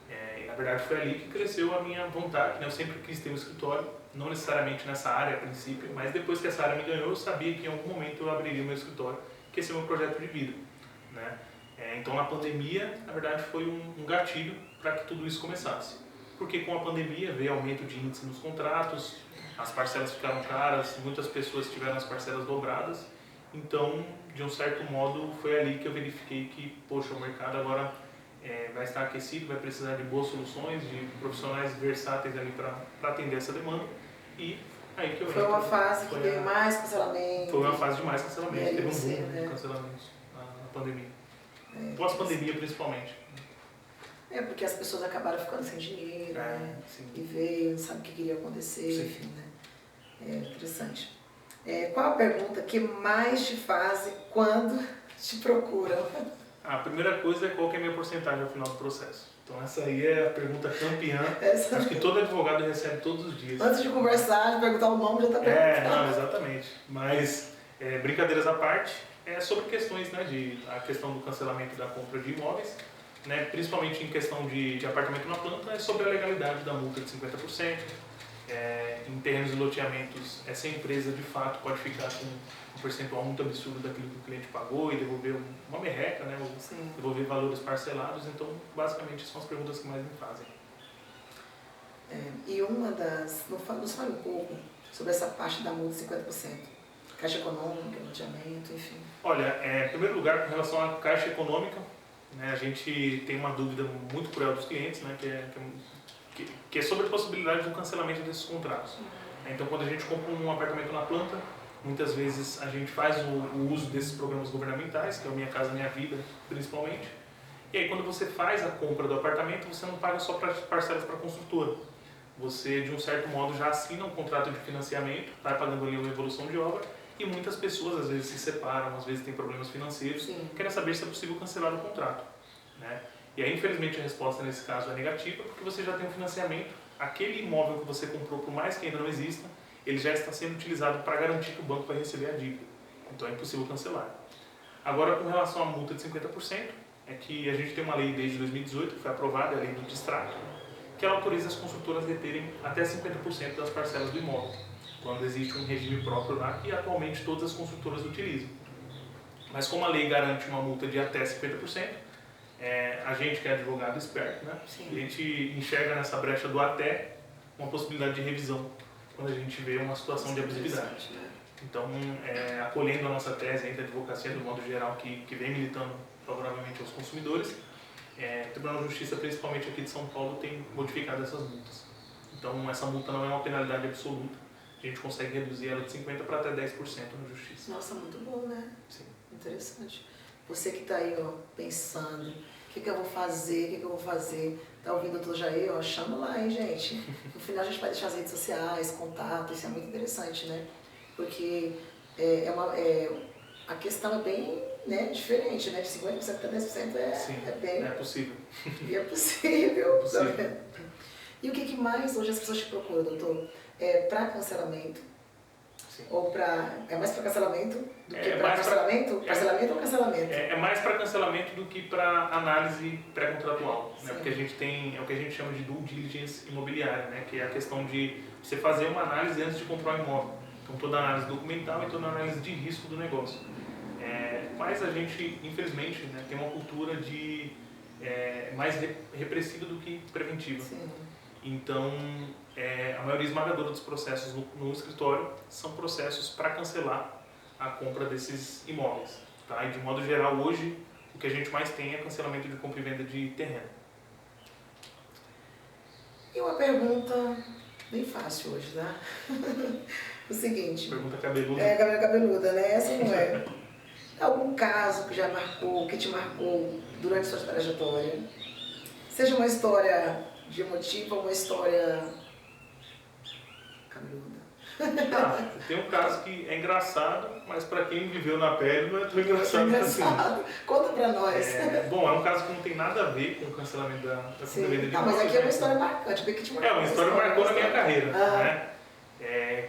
E, na verdade foi ali que cresceu a minha vontade. Né? Eu sempre quis ter um escritório, não necessariamente nessa área a princípio, mas depois que essa área me ganhou, eu sabia que em algum momento eu abriria meu escritório, que esse é o meu projeto de vida. Né? Então na pandemia, na verdade, foi um gatilho para que tudo isso começasse. Porque com a pandemia veio aumento de índice nos contratos, as parcelas ficaram caras, muitas pessoas tiveram as parcelas dobradas. Então, de um certo modo, foi ali que eu verifiquei que, poxa, o mercado agora vai estar aquecido, vai precisar de boas soluções, de profissionais versáteis ali para atender essa demanda. E Aí que eu Foi uma entro, fase que foi teve a- mais cancelamento. Foi uma fase de mais cancelamento, teve um Você, boom né? de cancelamentos na pandemia. É, Pós-pandemia, principalmente. porque as pessoas acabaram ficando sem dinheiro, né? Sim. E veio, não sabe o que queria acontecer, Sim. enfim, né? É interessante. Qual a pergunta que mais te fazem quando te procuram? A primeira coisa é qual que é a minha porcentagem ao final do processo. Então essa aí é a pergunta campeã. Essa- Acho que todo advogado recebe todos os dias. Antes de conversar, de perguntar o nome, já está perguntando. Não, exatamente. Mas, brincadeiras à parte, é sobre questões, né, a questão do cancelamento da compra de imóveis, né, principalmente em questão de apartamento na planta, é sobre a legalidade da multa de 50%. Em terrenos e loteamentos, essa empresa de fato pode ficar com um percentual muito absurdo daquilo que o cliente pagou e devolver uma merreca, né, ou Sim. devolver valores parcelados. Então, basicamente, são as perguntas que mais me fazem. E uma das... Nos fale um pouco sobre essa parte da multa de 50%. Caixa econômica, loteamento, enfim. Olha, em primeiro lugar, com relação à caixa econômica, né, a gente tem uma dúvida muito cruel dos clientes, né, que é sobre a possibilidade do cancelamento desses contratos. Então, quando a gente compra um apartamento na planta, muitas vezes a gente faz o uso desses programas governamentais, que é o Minha Casa Minha Vida, principalmente. E aí, quando você faz a compra do apartamento, você não paga só parcelas para a construtora. Você, de um certo modo, já assina um contrato de financiamento, vai pagando ali uma evolução de obra, e muitas pessoas, às vezes, se separam, às vezes têm problemas financeiros, Sim. querem saber se é possível cancelar o contrato, né? E aí, infelizmente, a resposta nesse caso é negativa, porque você já tem um financiamento, aquele imóvel que você comprou, por mais que ainda não exista, ele já está sendo utilizado para garantir que o banco vai receber a dívida. Então, é impossível cancelar. Agora, com relação à multa de 50%, é que a gente tem uma lei desde 2018, que foi aprovada, a lei do distrato, que ela autoriza as construtoras a reterem até 50% das parcelas do imóvel, quando existe um regime próprio lá, que atualmente todas as construtoras utilizam. Mas como a lei garante uma multa de até 50%, a gente que é advogado esperto, né? Sim. A gente enxerga nessa brecha do até uma possibilidade de revisão, quando a gente vê uma situação de abusividade. Né? Então, acolhendo a nossa tese aí da advocacia, do modo geral, que vem militando favoravelmente aos consumidores, o Tribunal de Justiça, principalmente aqui de São Paulo, tem modificado essas multas. Então, essa multa não é uma penalidade absoluta, a gente consegue reduzir ela de 50% para até 10% na Justiça. Nossa, muito bom, né? Sim. Interessante. Você que está aí, ó, pensando, o que eu vou fazer, Tá ouvindo o doutor Jair, ó, chama lá, hein, gente. No final a gente vai deixar as redes sociais, contato, isso é muito interessante, né? Porque a questão é bem, né, diferente, né? De 50% para 10% Sim, é bem... é possível. E é possível. Possível. Tá vendo? E o que mais hoje as pessoas te procuram, doutor? Para cancelamento? Sim. Ou para... É mais para cancelamento do que para mais parcelamento? Parcelamento ou cancelamento? É mais para cancelamento do que para análise pré-contratual, né? Sim. Porque a gente tem, o que a gente chama de due diligence imobiliária, né? Que é a questão de você fazer uma análise antes de comprar um imóvel. Então, toda a análise documental e toda a análise de risco do negócio. Mas a gente, infelizmente, né, tem uma cultura de mais repressiva do que preventiva. Sim. Então, a maioria esmagadora dos processos no escritório são processos para cancelar a compra desses imóveis. Tá? E de modo geral, hoje, o que a gente mais tem é cancelamento de compra e venda de terreno. E uma pergunta bem fácil hoje, né? O seguinte... Pergunta cabeluda. Cabelo cabeluda, né? Essa não é. Algum caso que já marcou, que te marcou durante sua trajetória? Seja uma história de emotiva ou uma história cabeluda. Tem um caso que é engraçado, mas para quem viveu na pele não é tão engraçado assim. Conta pra nós. Bom, é um caso que não tem nada a ver com o cancelamento da compra e venda de Não, mas imóveis, aqui é uma né? história marcante. Que te marcou Uma história marcou na minha carreira. Ah. Né?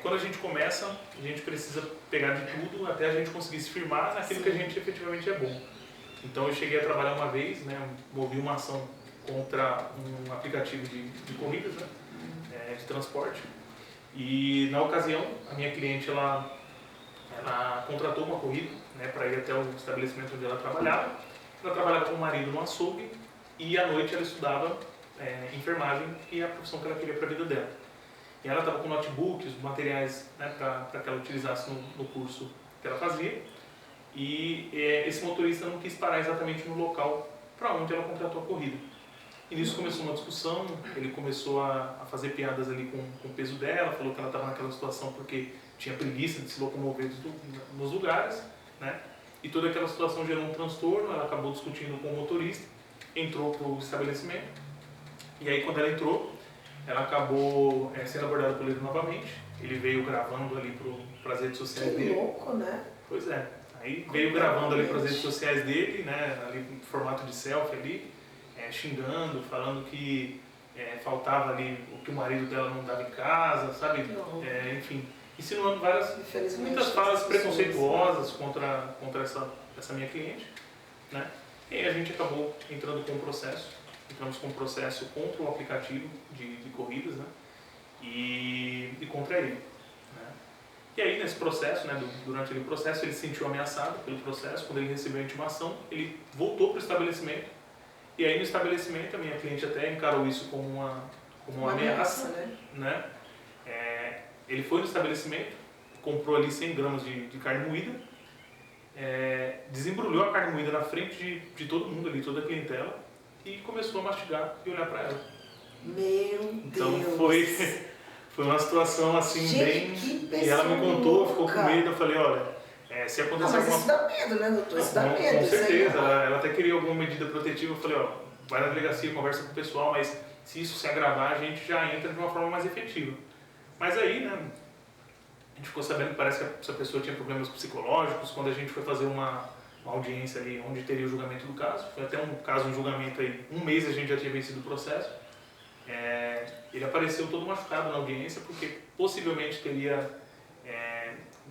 Quando a gente começa, a gente precisa pegar de tudo até a gente conseguir se firmar naquilo que a gente efetivamente é bom. Então eu cheguei a trabalhar uma vez, né, movi uma ação contra um aplicativo de corridas, né, de transporte. E na ocasião, a minha cliente ela contratou uma corrida, né, para ir até o estabelecimento onde ela trabalhava. Ela trabalhava com o marido no açougue e à noite ela estudava enfermagem, que é a profissão que ela queria para a vida dela. E ela estava com notebooks, materiais, né, para que ela utilizasse no curso que ela fazia. E esse motorista não quis parar exatamente no local para onde ela contratou a corrida. E nisso começou uma discussão, ele começou a fazer piadas ali com o peso dela, falou que ela estava naquela situação porque tinha preguiça de se locomover nos lugares, né? E toda aquela situação gerou um transtorno, ela acabou discutindo com o motorista, entrou para o estabelecimento, e aí quando ela entrou, ela acabou sendo abordada por ele novamente, ele veio gravando ali para as redes sociais Que dele. louco, né? Pois é, aí veio gravando ali para as redes sociais dele, né, ali em formato de selfie ali, xingando, falando que faltava ali o que o marido dela não dava em casa, sabe? Enfim, insinuando muitas falas preconceituosas contra essa minha cliente, né? E aí a gente acabou entramos com um processo contra o aplicativo de corridas, né? E contra ele, né? E aí nesse processo, né, durante aquele processo, ele se sentiu ameaçado pelo processo. Quando ele recebeu a intimação, ele voltou para o estabelecimento. E aí no estabelecimento, a minha cliente até encarou isso como uma ameaça, né? Ele foi no estabelecimento, comprou ali 100 gramas de carne moída, desembrulhou a carne moída na frente de todo mundo ali, toda a clientela, e começou a mastigar e olhar para ela. Meu Então Deus! foi uma situação assim, gente, bem... E ela me contou, ficou com medo, eu falei, olha, se acontecer mas isso dá medo, né, doutor? Isso dá medo. Com certeza, isso aí, ela até queria alguma medida protetiva, eu falei, ó, vai na delegacia, conversa com o pessoal, mas se isso se agravar, a gente já entra de uma forma mais efetiva. Mas aí, né, a gente ficou sabendo que parece que essa pessoa tinha problemas psicológicos. Quando a gente foi fazer uma audiência ali, onde teria o julgamento do caso, foi até um caso, um julgamento aí, um mês a gente já tinha vencido o processo, ele apareceu todo machucado na audiência, porque possivelmente teria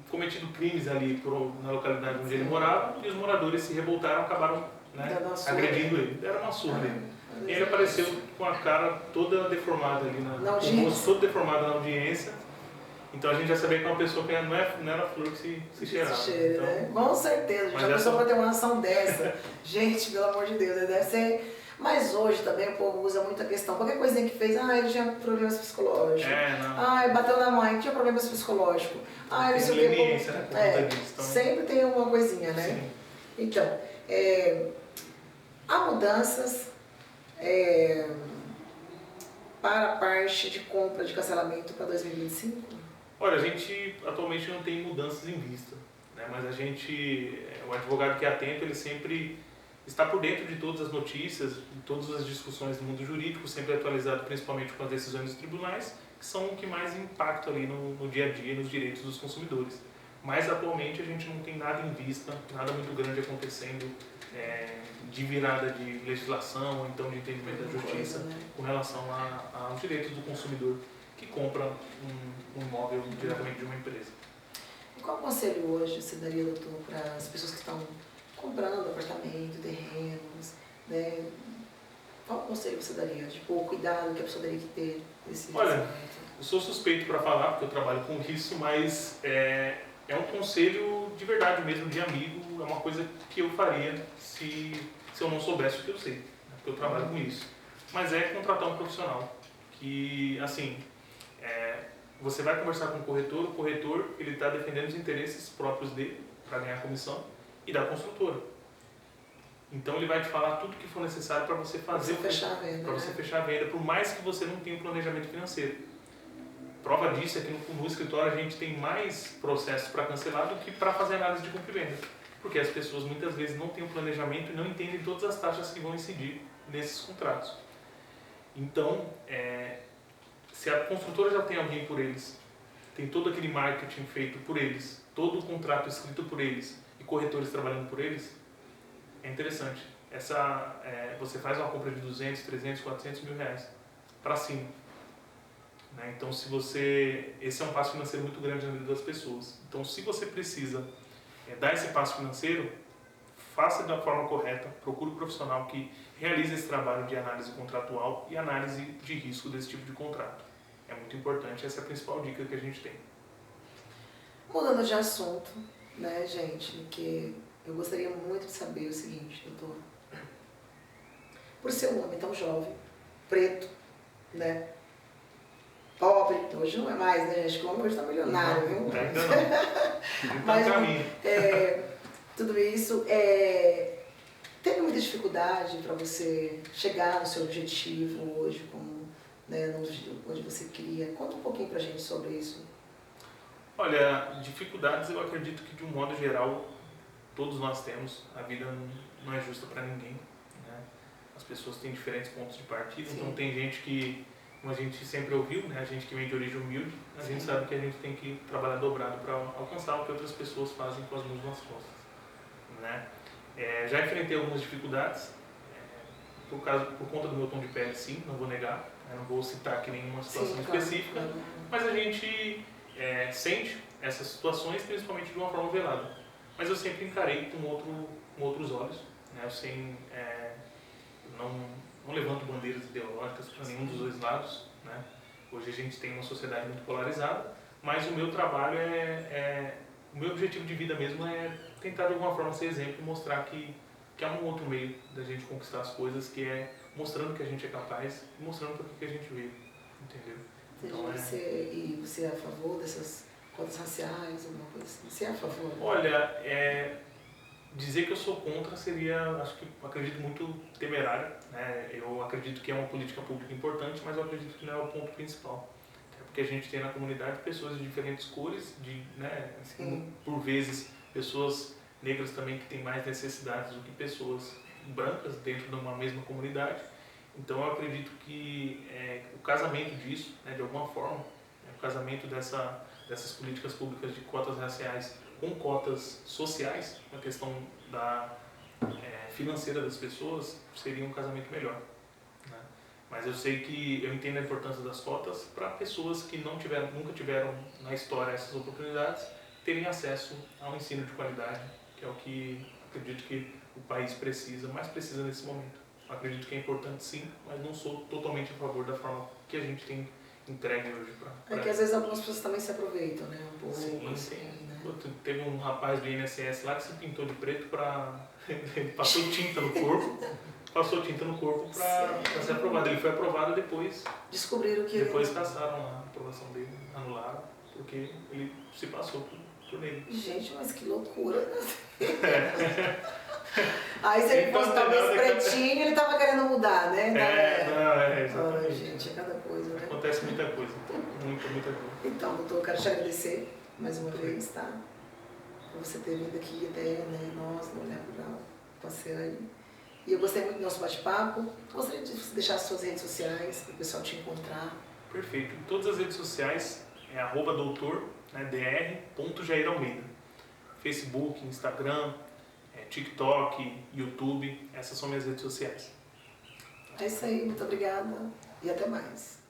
cometido crimes ali na localidade onde ele morava, e os moradores se revoltaram, acabaram, né, agredindo ele. Deram uma surra nele. E ele apareceu com a cara toda deformada ali, com o rosto todo deformado na audiência. Então a gente já sabia que é uma pessoa que não era flor que se cheirava. Cheira, né? Com certeza, já pensou para ter uma ação dessa. Gente, pelo amor de Deus, deve ser... Mas hoje também o povo usa muito a questão, qualquer coisinha que fez, ele tinha problemas psicológicos. Bateu na mãe, tinha problemas psicológicos. Não sei o que. Sempre tem uma coisinha, né? Sim. Então, há mudanças para a parte de compra de cancelamento para 2025? Olha, a gente atualmente não tem mudanças em vista, né? Mas o advogado que é atento, ele sempre está por dentro de todas as notícias, de todas as discussões do mundo jurídico, sempre atualizado principalmente com as decisões dos tribunais, que são o que mais impacta ali no dia a dia, nos direitos dos consumidores. Mas atualmente a gente não tem nada em vista, nada muito grande acontecendo de virada de legislação ou então de entendimento da justiça com relação aos direitos do consumidor que compra um imóvel diretamente de uma empresa. E qual conselho hoje você daria, doutor, para as pessoas que estão comprando apartamento, terrenos, né? Qual conselho você daria? Tipo, o cuidado que a pessoa teria que ter nesse Olha, eu sou suspeito para falar, porque eu trabalho com isso, mas é um conselho de verdade mesmo, de amigo, é uma coisa que eu faria se eu não soubesse o que eu sei, né? Porque eu trabalho com isso. Mas contratar um profissional, que, assim, você vai conversar com o corretor ele está defendendo os interesses próprios dele para ganhar comissão e da construtora. Então ele vai te falar tudo que for necessário para você fazer, para você fechar a venda, por mais que você não tenha um planejamento financeiro. Prova disso é que no escritório a gente tem mais processos para cancelar do que para fazer análise de compra e venda. Porque as pessoas muitas vezes não têm um planejamento e não entendem todas as taxas que vão incidir nesses contratos. Então, se a construtora já tem alguém por eles, tem todo aquele marketing feito por eles, todo o contrato escrito por eles e corretores trabalhando por eles, é interessante. Você faz uma compra de 200, 300, 400 mil reais para cima. Né? Então, esse é um passo financeiro muito grande na vida das pessoas. Então, se você precisa dar esse passo financeiro, faça da forma correta, procure um profissional que realize esse trabalho de análise contratual e análise de risco desse tipo de contrato. É muito importante, essa é a principal dica que a gente tem. Mudando de assunto, né, gente, que eu gostaria muito de saber o seguinte, doutor. Por ser um homem tão jovem, preto, né, pobre, hoje não é mais, né, gente, que o homem hoje está milionário, viu? Ainda não. Mas tudo isso, teve muita dificuldade para você chegar no seu objetivo hoje, como, né, onde você queria? Conta um pouquinho pra gente sobre isso. Olha, dificuldades eu acredito que de um modo geral todos nós temos. A vida não é justa para ninguém, né? As pessoas têm diferentes pontos de partida, Sim. então tem gente que, como a gente sempre ouviu, né, a gente que vem de origem humilde, a gente sabe que a gente tem que trabalhar dobrado para alcançar o que outras pessoas fazem com as mãos nas costas, né? Já enfrentei algumas dificuldades, por conta do meu tom de pele, sim, não vou negar, não vou citar aqui nenhuma situação específica, claro. Mas a gente sente essas situações principalmente de uma forma velada. Mas eu sempre encarei com outros olhos, né? Não levanto bandeiras ideológicas para nenhum dos dois lados, né? Hoje a gente tem uma sociedade muito polarizada, mas o meu trabalho o meu objetivo de vida mesmo é tentar de alguma forma ser exemplo e mostrar que há um outro meio da gente conquistar as coisas, que é mostrando que a gente é capaz e mostrando para que a gente veio, entendeu? Então, você é a favor dessas cotas raciais, alguma coisa assim? Você é a favor? Olha, dizer que eu sou contra seria, acredito muito temerário, né? Eu acredito que é uma política pública importante, mas eu acredito que não é o ponto principal. Até porque a gente tem na comunidade pessoas de diferentes cores, né? Por vezes pessoas negras também que têm mais necessidades do que pessoas brancas dentro de uma mesma comunidade. Então eu acredito que o casamento disso, né, de alguma forma, o casamento dessas políticas públicas de cotas raciais com cotas sociais, na questão financeira das pessoas, seria um casamento melhor, né? Mas eu sei que eu entendo a importância das cotas para pessoas que nunca tiveram na história essas oportunidades terem acesso ao ensino de qualidade, que é o que acredito que o país mais precisa nesse momento. Eu acredito que é importante sim, mas não sou totalmente a favor da forma que a gente tem entregue hoje para que às vezes algumas pessoas também se aproveitam, né? Um pouco, sim, assim, sim. né? Teve um rapaz do INSS lá que se pintou de preto ele passou tinta no corpo para ser aprovado. Ele foi aprovado depois. Descobriram que depois cassaram a aprovação dele, anularam, porque ele se passou por negro. Gente, mas que loucura, né? Aí se ele fosse talvez pretinho, ele tava querendo mudar, né? Exatamente. Ai, gente, é cada coisa, né? Acontece muita coisa, muita coisa. Então, doutor, eu quero te agradecer mais uma vez, tá? Por você ter vindo aqui até, né, nós, no Olhar Plural, com a Ciane. E eu gostei muito do nosso bate-papo. Gostaria de deixar as suas redes sociais para o pessoal te encontrar. Perfeito. Em todas as redes sociais é @doutor, né, dr.jairalmeida. Facebook, Instagram, TikTok, YouTube, essas são minhas redes sociais. É isso aí, muito obrigada e até mais.